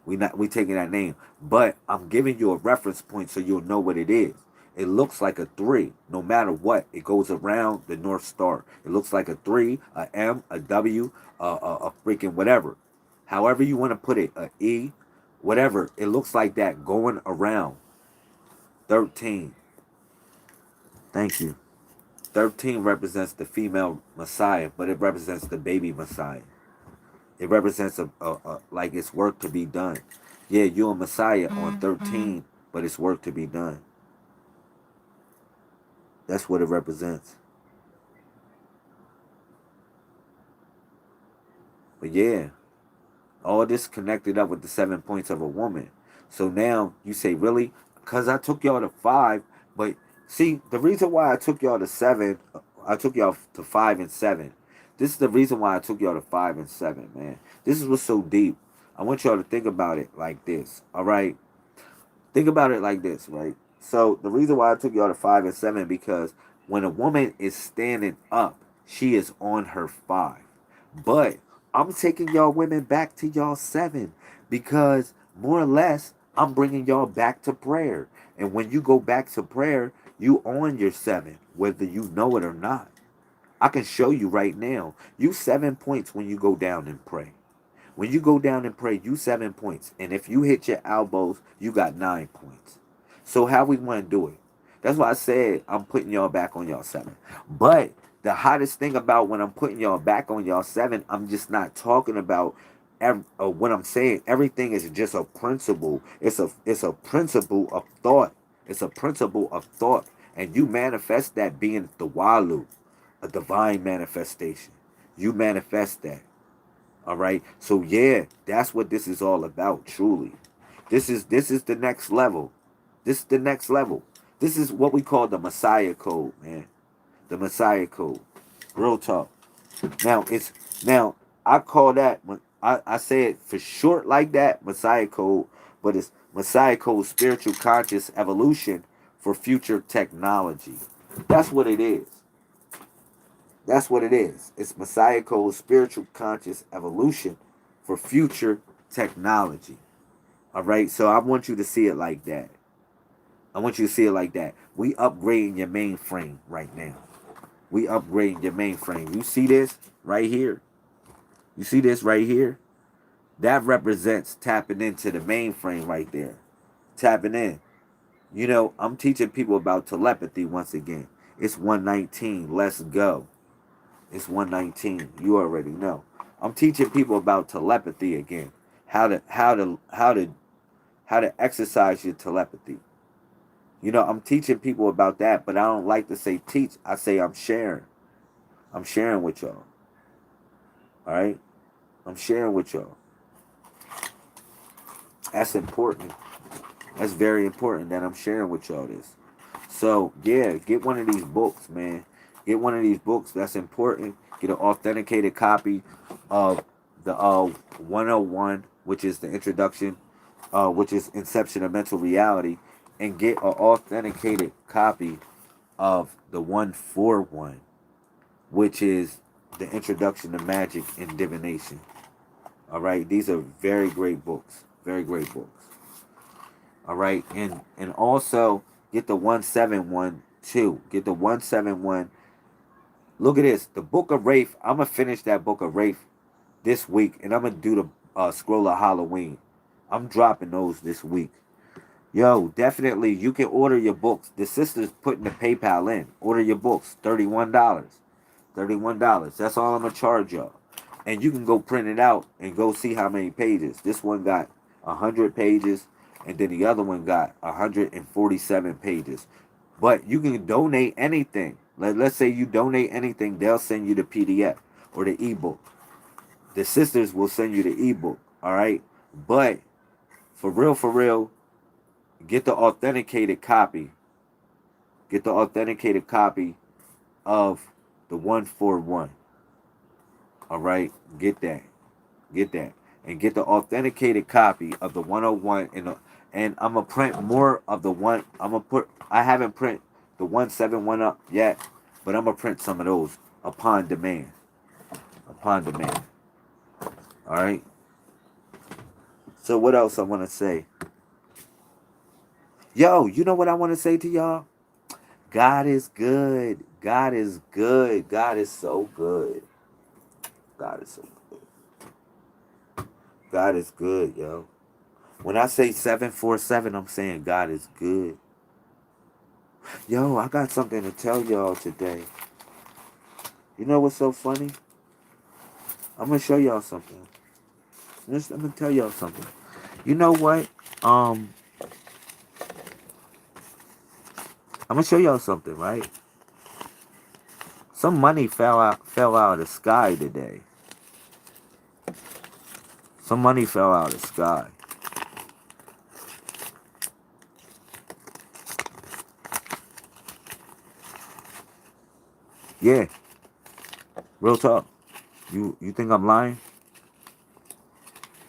We taking that name. But I'm giving you a reference point so you'll know what it is. It looks like a 3, no matter what. It goes around the North Star. It looks like a 3, a M, a W, a freaking whatever. However you want to put it, a E, whatever. It looks like that going around. 13. Thank you. 13 represents the female Messiah, but it represents the baby Messiah. It represents a like it's work to be done. Yeah, you're a Messiah on 13, but it's work to be done. That's what it represents. But yeah, all this connected up with the 7 points of a woman. So now you say, really? Because I took y'all to 5, but see, the reason why I took y'all to 7, I took y'all to 5 and 7. This is the reason why I took y'all to 5 and 7, man. This is what's so deep. I want y'all to think about it like this, all right? Think about it like this, right? So the reason why I took y'all to 5 and 7 because when a woman is standing up, she is on her 5. But I'm taking y'all women back to y'all 7 because more or less I'm bringing y'all back to prayer. And when you go back to prayer, you on your 7, whether you know it or not. I can show you right now. You 7 points when you go down and pray. When you go down and pray, you 7 points. And if you hit your elbows, you got 9 points. So how we want to do it? That's why I said I'm putting y'all back on y'all 7. But the hottest thing about when I'm putting y'all back on y'all 7, I'm just not talking about what I'm saying. Everything is just a principle. It's a principle of thought. It's a principle of thought. And you manifest that being the Walu, a divine manifestation. You manifest that. All right. So yeah, that's what this is all about, truly. This is the next level. This is the next level. This is what we call the Messiah code, man. The Messiah code. Real talk. Now I call that I say it for short like that, Messiah code, but it's Messiah code spiritual conscious evolution for future technology. That's what it is. That's what it is. It's Messiah Code spiritual conscious evolution for future technology. All right. So I want you to see it like that. I want you to see it like that. We upgrading your mainframe right now. We upgrading your mainframe. You see this right here? You see this right here? That represents tapping into the mainframe right there. Tapping in. You know, I'm teaching people about telepathy once again. It's 119. Let's go. It's 119. You already know. I'm teaching people about telepathy again. How to exercise your telepathy. You know, I'm teaching people about that, but I don't like to say teach. I say I'm sharing. I'm sharing with y'all. All right? I'm sharing with y'all. That's important. That's very important that I'm sharing with y'all this. So, yeah, get one of these books, man. Get one of these books. That's important. Get an authenticated copy of the 101, which is the introduction, which is Inception of Mental Reality, and get an authenticated copy of the 141, which is the Introduction to Magic and Divination. All right, these are very great books. Very great books. All right, and also get the 171 too. Get the 171. Look at this. The Book of Wraith. I'm gonna finish that Book of Wraith this week, and I'm gonna do the Scroll of Halloween. I'm dropping those this week. Yo, definitely you can order your books. The sister's putting the PayPal in. Order your books. $31. $31. That's all I'm gonna charge y'all. And you can go print it out and go see how many pages. This one got 100 pages, and then the other one got 147 pages. But you can donate anything. Let's say you donate anything, they'll send you the PDF or the ebook. The sisters will send you the ebook. All right. But for real, get the authenticated copy. Get the authenticated copy of the 141. All right. Get that. Get that. And get the authenticated copy of the 101 and I'm gonna print more of the one. I haven't print the 171 up yet, but I'm gonna print some of those upon demand. Upon demand. All right. So what else I want to say? Yo, you know what I want to say to y'all? God is good. God is good. God is so good. God is so good. God is good, yo. When I say 747, I'm saying God is good. Yo, I got something to tell y'all today. You know what's so funny? I'm gonna show y'all something. I'm gonna tell y'all something. You know what? Um, I'm gonna show y'all something, right? Some money fell out of the sky today. Some money fell out of the sky. Yeah, real talk. You think I'm lying?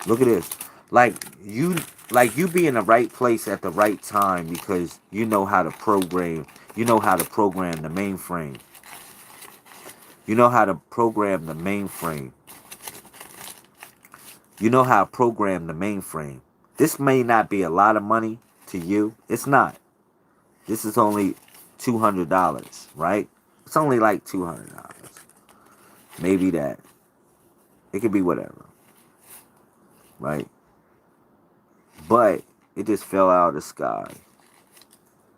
Look at this. Like you like you be in the right place at the right time because you know how to program. You know how to program the mainframe. You know how to program the mainframe. You know how to program the mainframe. This may not be a lot of money to you. It's not. This is only $200, right? It's only like $200. Maybe that. It could be whatever, right? But it just fell out of the sky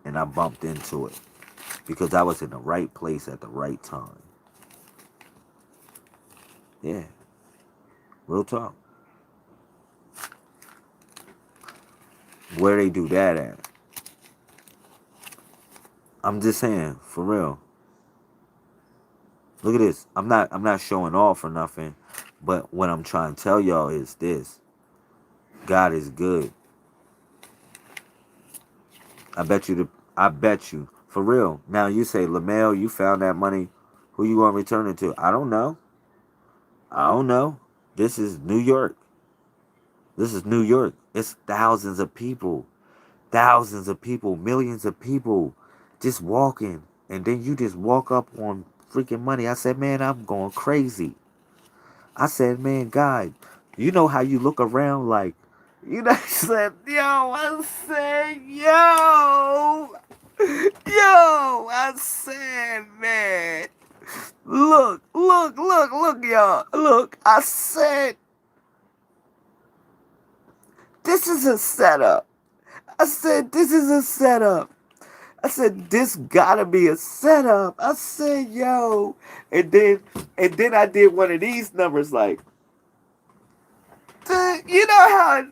and I bumped into it because I was in the right place at the right time. Yeah, real talk. Where they do that at? I'm just saying, for real. Look at this. I'm not showing off or nothing, but what I'm trying to tell y'all is this. God is good. I bet you. For real. Now you say, LaMel, you found that money. Who you gonna return it to? I don't know. I don't know. This is New York. This is New York. It's thousands of people. Thousands of people, millions of people just walking. And then you just walk up on freaking money. I said, man, I'm going crazy. I said, man, God, you know how you look around like, I said, I said, man, look, y'all. Look, I said, this is a setup. I said, this is a setup. I said, this gotta be a setup. I said, yo. And then I did one of these numbers like, you know how,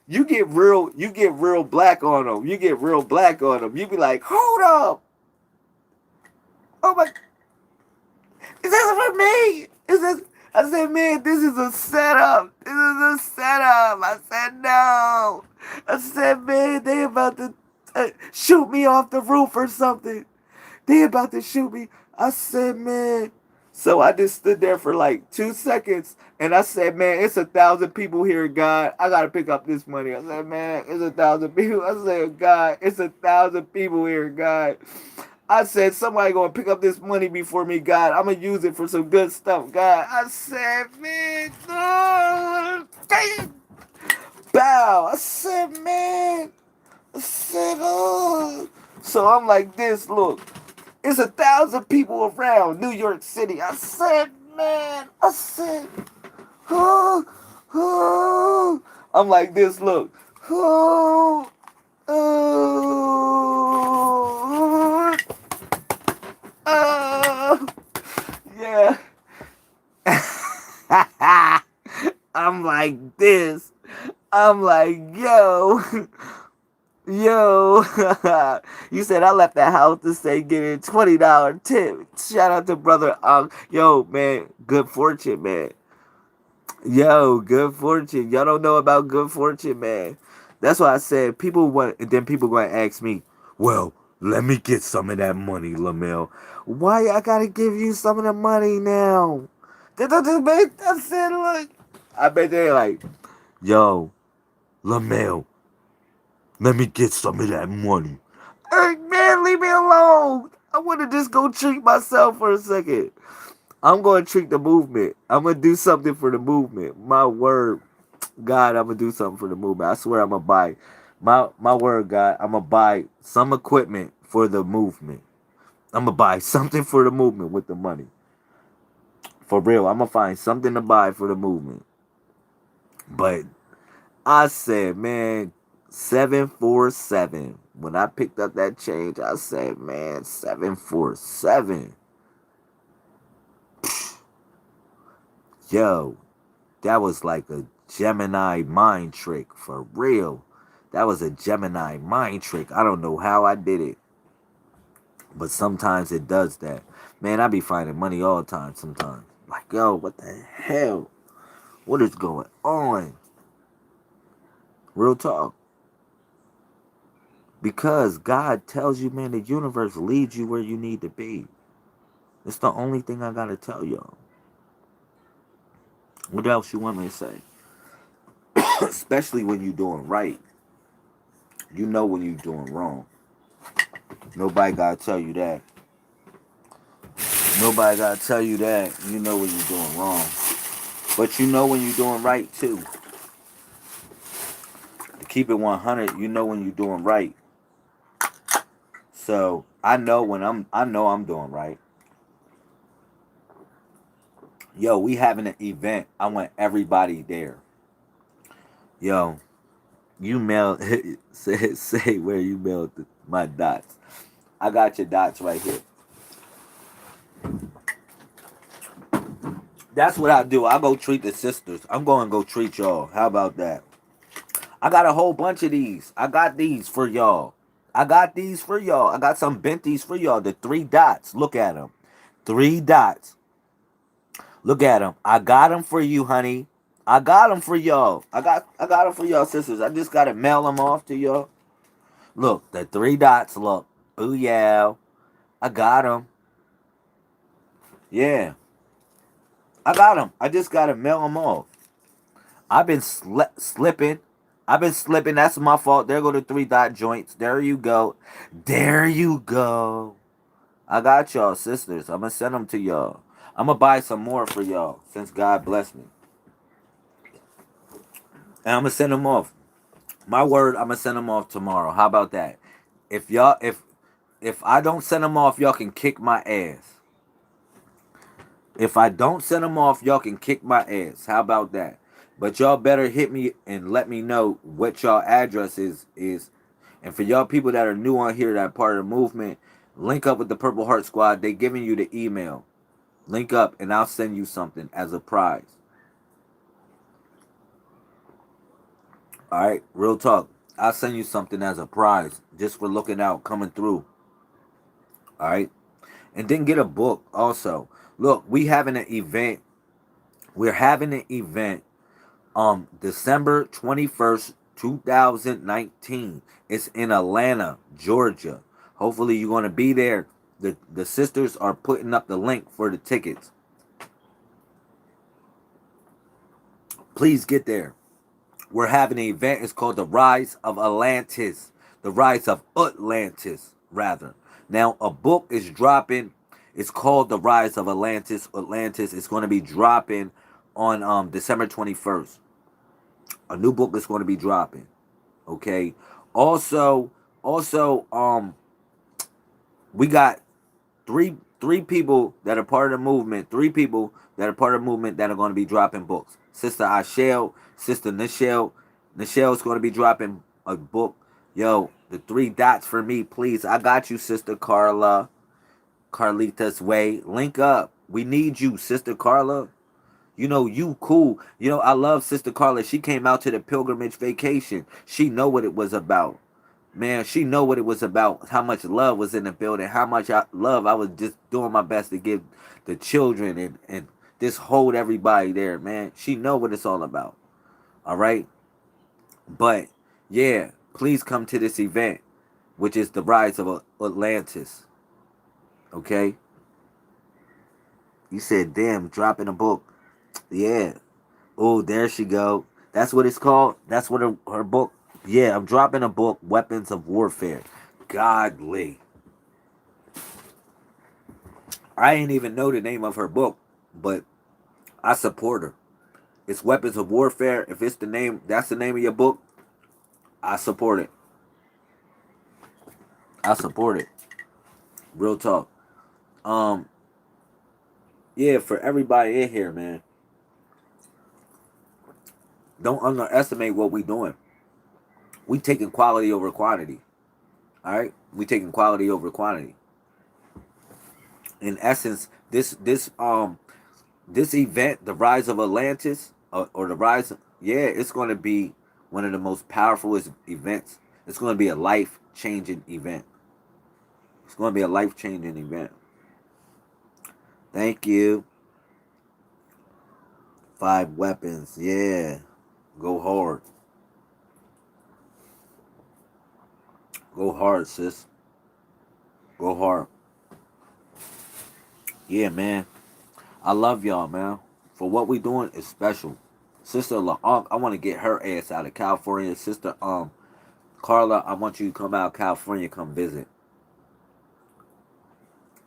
you get real black on them. You get real black on them. You be like, hold up. Oh my, is this for me? Is this, I said, man, this is a setup. This is a setup. I said, no. I said, man, they about to shoot me off the roof or something. They about to shoot me. I said, man. So I just stood there for like 2 seconds and I said, man, it's 1,000 people here, God. I gotta pick up this money. I said, man, it's 1,000 people. I said, God, it's 1,000 people here, God. I said, somebody gonna pick up this money before me, God. I'm gonna use it for some good stuff, God. I said, man, bow. I said, man. I said, oh. So I'm like this, look. It's 1,000 people around New York City. I said, man. I said, oh, oh. I'm like this, look. Oh, oh, oh. Yeah. I'm like this. I'm like, yo. Yo, you said I left the house to say get a $20 tip. Shout out to brother. Yo, man, good fortune, man. Yo, good fortune. Y'all don't know about good fortune, man. That's why I said people want. And then people gonna ask me, well, let me get some of that money, Lamel. Why I gotta give you some of the money now? They don't just make. I said, look. I bet they like, yo, Lamel. Let me get some of that money. Hey, man, leave me alone. I want to just go treat myself for a second. I'm going to treat the movement. I'm going to do something for the movement. My word. God, I'm gonna do something for the movement. I swear I'm gonna buy my word, God, I'm gonna buy some equipment for the movement. I'm gonna buy something for the movement with the money. For real, I'm gonna find something to buy for the movement. But I said, man, 747. When I picked up that change, I said, man, 747. Yo, that was like a Gemini mind trick for real. That was a Gemini mind trick. I don't know how I did it, but sometimes it does that. Man, I be finding money all the time sometimes. Like, yo, what the hell? What is going on? Real talk. Because God tells you, man, the universe leads you where you need to be. It's the only thing I gotta tell y'all. What else you want me to say? Especially when you're doing right. You know when you're doing wrong. Nobody gotta tell you that. Nobody gotta tell you that. You know when you're doing wrong. But you know when you're doing right too. To keep it 100, you know when you're doing right. So I know I'm doing right. Yo, we having an event. I want everybody there. Yo, you mail say where you mailed my dots. I got your dots right here. That's what I do. I go treat the sisters. I'm going to go treat y'all. How about that? I got a whole bunch of these. I got these for y'all. I got these for y'all. I got some benties for y'all. The 3 dots. Look at them. 3 dots. Look at them. I got them for you, honey. I got them for y'all. I got them for y'all, sisters. I just got to mail them off to y'all. Look, the 3 dots. Look. Ooh, yeah. I got them. Yeah. I got them. I just got to mail them off. I've been slipping. I've been slipping. That's my fault. There go the 3 dot joints. There you go. There you go. I got y'all, sisters. I'm going to send them to y'all. I'm going to buy some more for y'all since God blessed me. And I'm going to send them off. My word, I'm going to send them off tomorrow. How about that? If I don't send them off, y'all can kick my ass. If I don't send them off, y'all can kick my ass. How about that? But y'all better hit me and let me know what y'all address is. And for y'all people that are new on here, that part of the movement, link up with the Purple Heart Squad. They giving you the email. Link up and I'll send you something as a prize. All right, real talk. I'll send you something as a prize just for looking out, coming through. All right, and then get a book also. Look, we having an event. We're having an event December 21st, 2019. It's in Atlanta, Georgia. Hopefully you're going to be there. The sisters are putting up the link for the tickets. Please get there. We're having an event. It's called the Rise of Atlantis. The Rise of Atlantis, rather. Now, a book is dropping. It's called The Rise of Atlantis. Atlantis is going to be dropping on December 21st. A new book is going to be dropping. Okay. Also, we got three people that are part of the movement. 3 people that are part of the movement that are going to be dropping books. Sister Ashelle, Sister Nichelle. Nichelle is going to be dropping a book. Yo, the 3 dots for me, please. I got you, Sister Carla. Carlita's Way. Link up. We need you, Sister Carla. You know, you cool. You know, I love Sister Carla. She came out to the pilgrimage vacation. She know what it was about. Man, she know what it was about. How much love was in the building. How much love I was just doing my best to give the children and just hold everybody there, man. She know what it's all about. All right? But, yeah, please come to this event, which is the Rise of Atlantis. Okay? You said, damn, dropping a book. Yeah. Oh, there she go. That's what it's called. That's what her book. Yeah, I'm dropping a book, Weapons of Warfare. Godly. I ain't even know the name of her book, but I support her. It's weapons of warfare. If it's the name, that's the name of your book, I support it. I support it. Real talk. Um, yeah, for everybody in here, man, don't underestimate what we doing. We taking quality over quantity. All right, we taking quality over quantity. In essence, this event, the rise of Atlantis, or the rise, yeah, it's going to be one of the most powerful events. It's going to be a life changing event. It's going to be a life changing event. Thank you. 5 weapons, yeah. Go hard. Go hard, sis. Go hard. Yeah, man. I love y'all, man. For what we doing is special. Sister LaUnc, I want to get her ass out of California. Sister Carla, I want you to come out of California, come visit.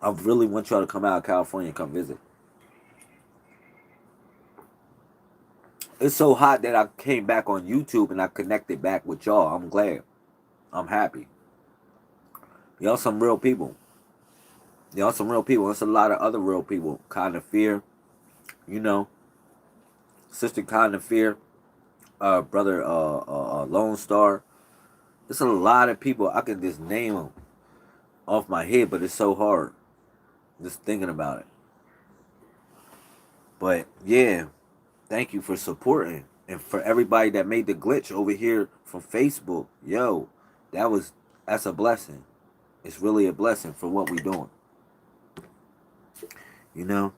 I really want y'all to come out of California and come visit. It's so hot that I came back on YouTube and I connected back with y'all. I'm glad. I'm happy. Y'all some real people. Y'all some real people. There's a lot of other real people. Kind of fear, you know. Sister Kind of fear. Brother Lone Star. There's a lot of people. I can just name them off my head, but it's so hard just thinking about it. But yeah, thank you for supporting. And for everybody that made the glitch over here from Facebook, yo, that's a blessing. It's really a blessing for what we doing. You know?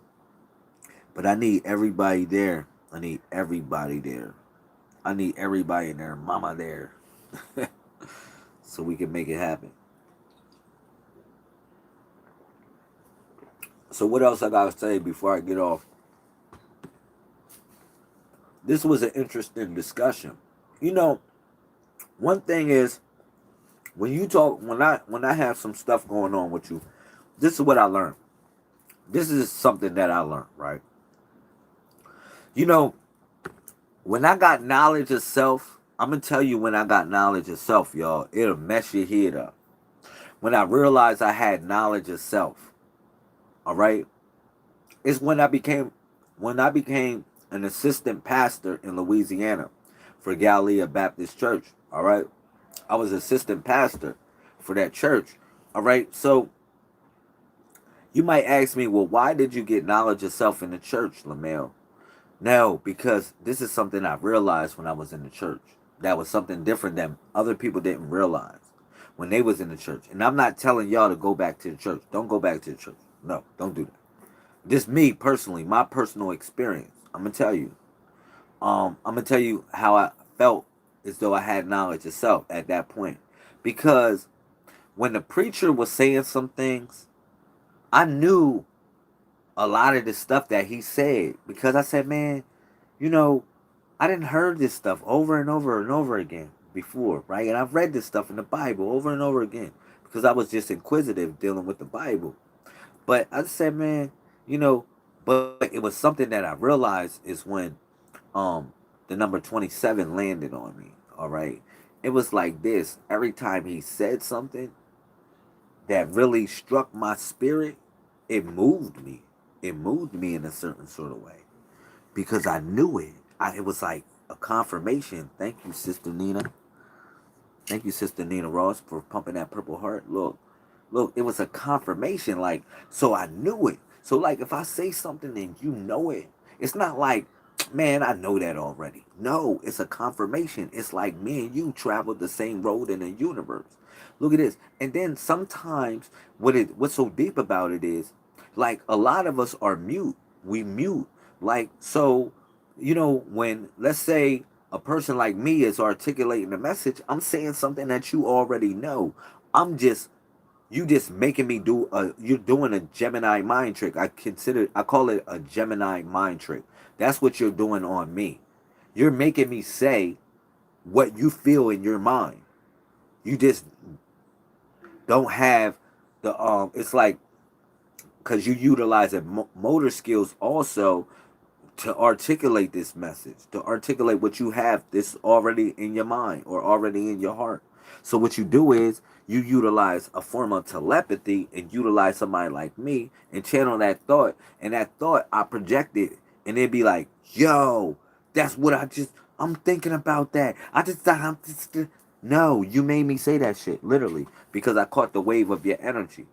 But I need everybody there. I need everybody there. I need everybody in there, mama there. So we can make it happen. So what else I gotta say before I get off? This was an interesting discussion. You know, one thing is when you talk when I have some stuff going on with you, this is what I learned. This is something that I learned, right? You know, when I got knowledge of self, I'm gonna tell you when I got knowledge of self, y'all. It'll mess your head up. When I realized I had knowledge of self, all right, it's when I became an assistant pastor in Louisiana for Galilee Baptist Church. All right, I was assistant pastor for that church. All right, so you might ask me, well, why did you get knowledge of self in the church, Lamel? No, because this is something I realized when I was in the church. That was something different that other people didn't realize when they was in the church. And I'm not telling y'all to go back to the church. Don't go back to the church. No, don't do that. Just me personally, my personal experience. I'm gonna tell you. I'm gonna tell you how I felt as though I had knowledge of self at that point. Because when the preacher was saying some things, I knew a lot of the stuff that he said because I said, man, you know, I didn't heard this stuff over and over and over again before, right? And I've read this stuff in the Bible over and over again because I was just inquisitive dealing with the Bible. But I said, man, you know, but it was something that I realized is when the number 27 landed on me, all right? It was like this. Every time he said something that really struck my spirit, it moved me. It moved me in a certain sort of way because I knew it. It was like a confirmation. Thank you, Sister Nina. Thank you, Sister Nina Ross, for pumping that purple heart. Look, it was a confirmation. Like, so I knew it. So, like, if I say something and you know it, it's not like, man, I know that already. No, it's a confirmation. It's like me and you traveled the same road in the universe. Look at this. And then sometimes what's so deep about it is, like, a lot of us are mute. We mute. Like, so, you know, when, let's say, a person like me is articulating a message, I'm saying something that you already know. I'm just you just making me you're doing a Gemini mind trick. I call it a Gemini mind trick. That's what you're doing on me. You're making me say what you feel in your mind. You just don't have it's like, because you utilize motor skills also to articulate this message, to articulate what you have this already in your mind or already in your heart. So what you do is you utilize a form of telepathy and utilize somebody like me and channel that thought, and that thought I project it, and it'd be like, yo, that's what I'm thinking about that. I just thought I'm just no, you made me say that shit, literally, because I caught the wave of your energy.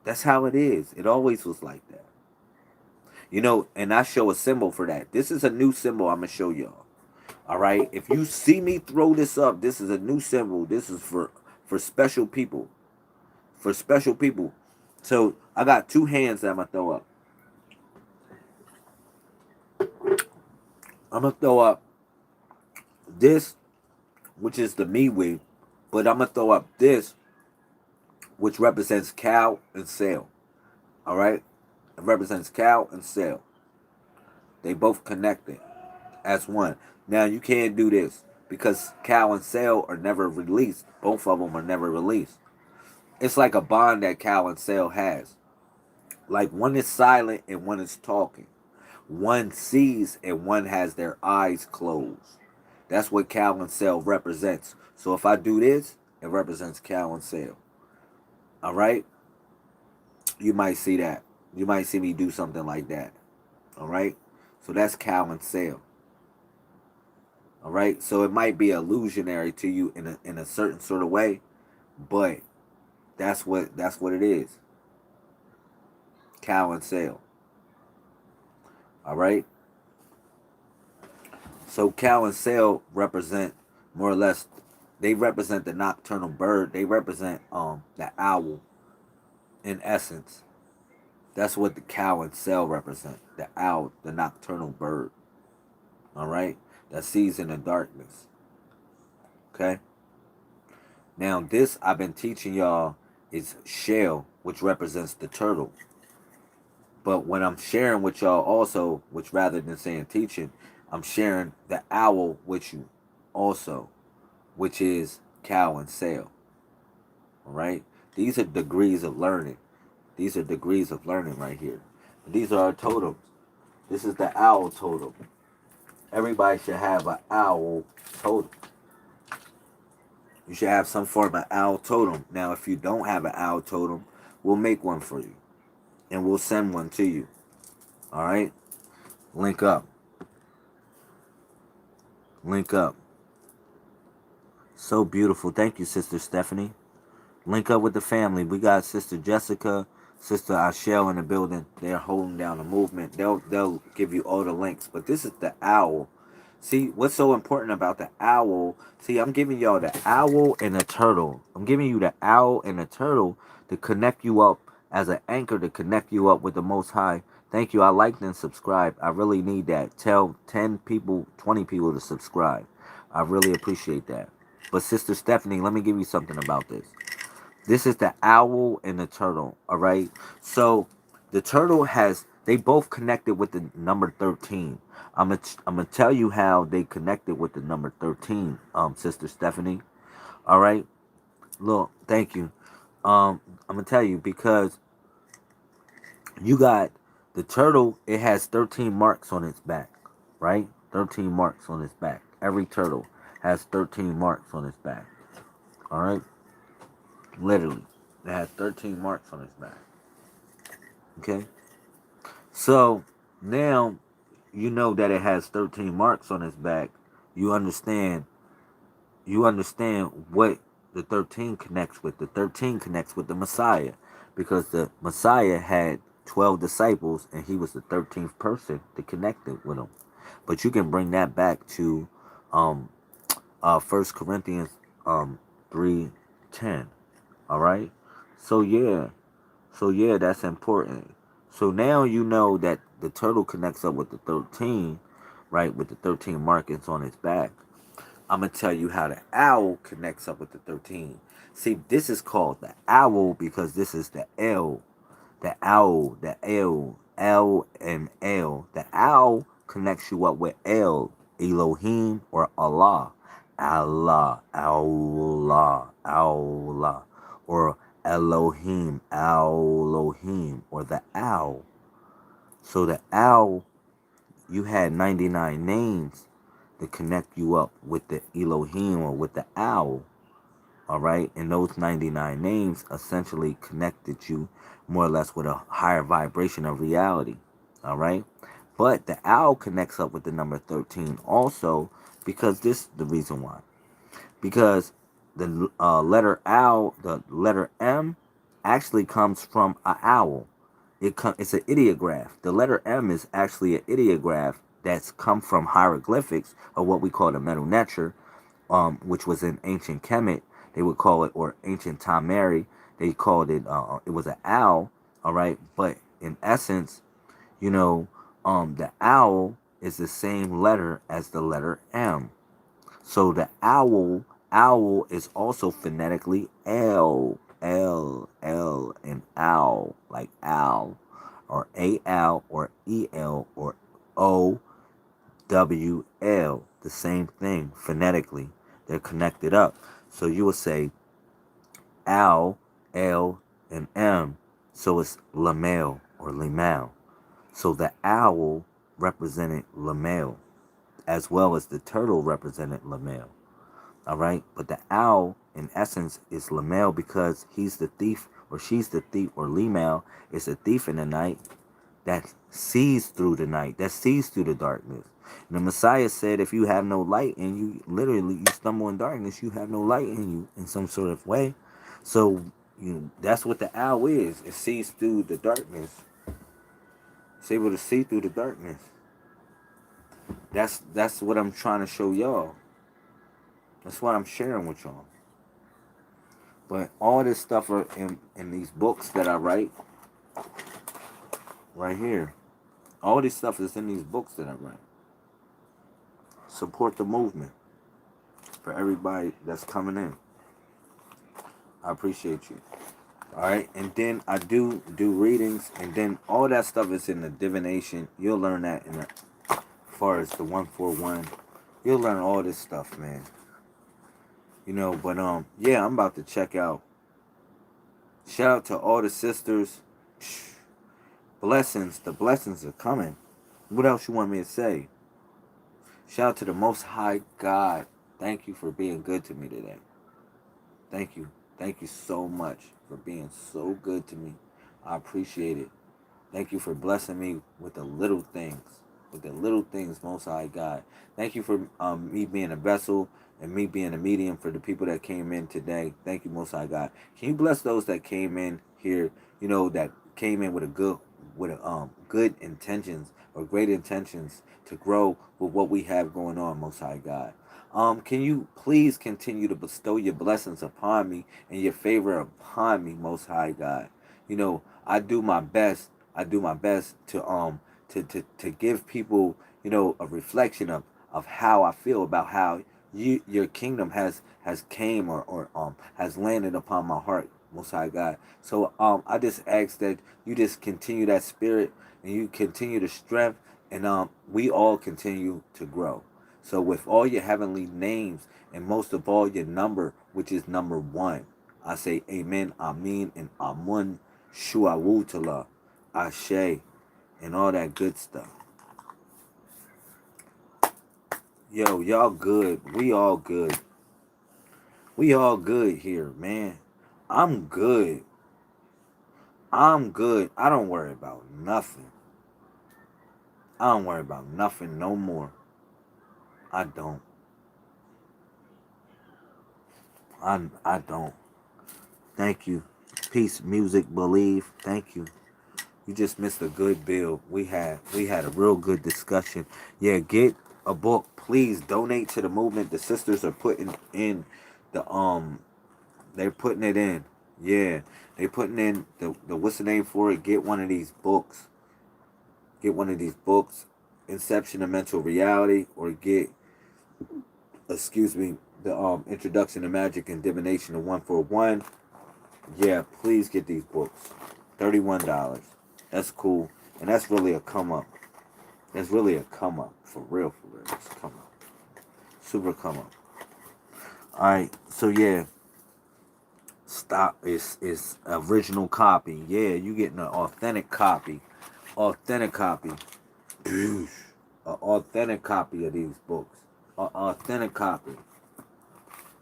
That's how it is. It always was like that. You know, and I show a symbol for that. This is a new symbol I'm going to show y'all. All right? If you see me throw this up, this is a new symbol. This is for special people. For special people. So, I got two hands that I'm going to throw up. I'm going to throw up this, which is the me wave. But I'm going to throw up this, which represents cow and sail. All right? It represents cow and sail. They both connected as one. Now you can't do this because cow and sail are never released. Both of them are never released. It's like a bond that cow and sail has. Like one is silent and one is talking. One sees and one has their eyes closed. That's what cow and sail represents. So if I do this, it represents cow and sail. All right? You might see that. You might see me do something like that. All right? So that's cow and sail. All right? So it might be illusionary to you in a certain sort of way, but that's what it is. Cow and sail. All right? So cow and sail represent more or less, they represent the nocturnal bird. They represent the owl in essence. That's what the cow and sail represent. The owl, the nocturnal bird. All right? That sees in the darkness. Okay? Now this I've been teaching y'all is shell, which represents the turtle. But when I'm sharing with y'all also, which rather than saying teaching, I'm sharing the owl with you also, which is cow and sail. All right? These are degrees of learning. These are degrees of learning right here. These are our totems. This is the owl totem. Everybody should have an owl totem. You should have some form of owl totem. Now, if you don't have an owl totem, we'll make one for you. And we'll send one to you. All right? Link up. Link up. So beautiful. Thank you, Sister Stephanie. Link up with the family. We got Sister Jessica, Sister Ashell in the building. They're holding down the movement. They'll give you all the links. But this is the owl. See, what's so important about the owl? See, I'm giving y'all the owl and the turtle. I'm giving you the owl and the turtle to connect you up as an anchor, to connect you up with the Most High. Thank you. I like and subscribe. I really need that. Tell 10 people, 20 people to subscribe. I really appreciate that. But Sister Stephanie, let me give you something about this. This is the owl and the turtle, all right? So the turtle they both connected with the number 13. I'm gonna tell you how they connected with the number 13, Sister Stephanie. All right? Look, thank you. I'm gonna tell you because you got the turtle, it has 13 marks on its back, right? 13 marks on its back. Every turtle has 13 marks on its back. All right? Literally. It has 13 marks on its back. Okay? So, now you know that it has 13 marks on its back. You understand what the 13 connects with. The 13 connects with the Messiah, because the Messiah had 12 disciples and he was the 13th person to connect it with him. But you can bring that back to 1 Corinthians 3:10. All right? So yeah, that's important. So now you know that the turtle connects up with the 13, right? With the 13 markings on its back. I'm going to tell you how the owl connects up with the 13. See, this is called the owl because this is the L. The owl, the L, L and L. The owl connects you up with L, Elohim or Allah. Allah, Allah, Allah. Or Elohim, Elohim, or the owl. So the owl, you had 99 names to connect you up with the Elohim or with the owl. All right. And those 99 names essentially connected you more or less with a higher vibration of reality. All right. But the owl connects up with the number 13 also, because this is the reason why. Because the letter owl, the letter M, actually comes from an owl. It's an ideograph. The letter M is actually an ideograph that's come from hieroglyphics, or what we call the Medu Neter, which was in ancient Kemet. They would call it, or ancient Tamari, they called it, it was an owl, all right? But in essence, you know, the owl is the same letter as the letter M. So the owl is also phonetically L, L, L, and owl, like owl, or A-L, or E-L, or O-W-L, the same thing phonetically. They're connected up. So you will say owl, L, and M. So it's Lamel or Lamel. So the owl represented Lamel, as well as the turtle represented Lamel. All right, but the owl, in essence, is Lamel, because he's the thief, or she's the thief, or Lemel is a thief in the night that sees through the night, that sees through the darkness. And the Messiah said, if you have no light in you, literally, you stumble in darkness, you have no light in you in some sort of way. So that's what the owl is. It sees through the darkness. It's able to see through the darkness. That's what I'm trying to show y'all. That's what I'm sharing with y'all. But all this stuff are in these books that I write right here. All this stuff is in these books that I write. Support the movement for everybody that's coming in. I appreciate you. All right, and then I do readings, and then all that stuff is in the divination. You'll learn that in the, as far as the 141. You'll learn all this stuff, man. But yeah, I'm about to check out. Shout out to all the sisters. Blessings, the blessings are coming. What else you want me to say? Shout out to the Most High God. Thank you for being good to me today. Thank you. Thank you so much for being so good to me. I appreciate it. Thank you for blessing me with the little things. With the little things, Most High God. Thank you for me being a vessel and me being a medium for the people that came in today. Thank you, Most High God. Can you bless those that came in here, that came in with good intentions, or great intentions to grow with what we have going on, Most High God. Can you please continue to bestow your blessings upon me and your favor upon me, Most High God. I do my best. I do my best to give people, a reflection of how I feel about how your kingdom has came, or has landed upon my heart, Most High God. So I just ask that you just continue that spirit, and you continue the strength, and we all continue to grow. So with all your heavenly names, and most of all your number, which is number 1, I say amen, amen, and amun, shuawutala, ashe, and all that good stuff. Yo, y'all good. We all good. We all good here, man. I'm good. I'm good. I don't worry about nothing. I don't worry about nothing no more. I don't. I don't. Thank you. Peace, music, believe. Thank you. You just missed a good bill. We had a real good discussion. Yeah, get a book. Please donate to the movement. The sisters are putting in the they're putting it in. Yeah. They putting in the what's the name for it? Get one of these books. Get one of these books. Inception of Mental Reality, or get the Introduction to Magic and Divination of 141. Yeah, please get these books. $31. That's cool. And that's really a come up. That's really a come up. For real, for real. It's a come up. Super come up. Alright, so yeah. Stop. It's original copy. Yeah, you getting an authentic copy. Authentic copy. an authentic copy of these books. An authentic copy.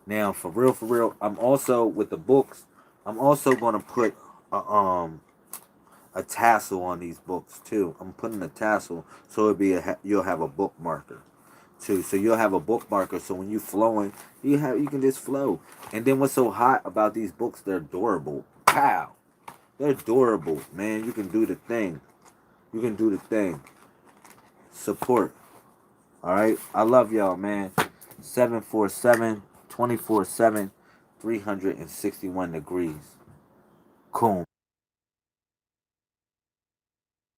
Now, for real, I'm also with the books. I'm also gonna put a tassel on these books too. I'm putting a tassel so you'll have a bookmarker too. So you'll have a bookmarker. So when you flowing, you can just flow. And then what's so hot about these books? They're durable. Pow! They're durable, man. You can do the thing. You can do the thing. Support. All right. I love y'all, man. 747 24/7 361 degrees. Cool.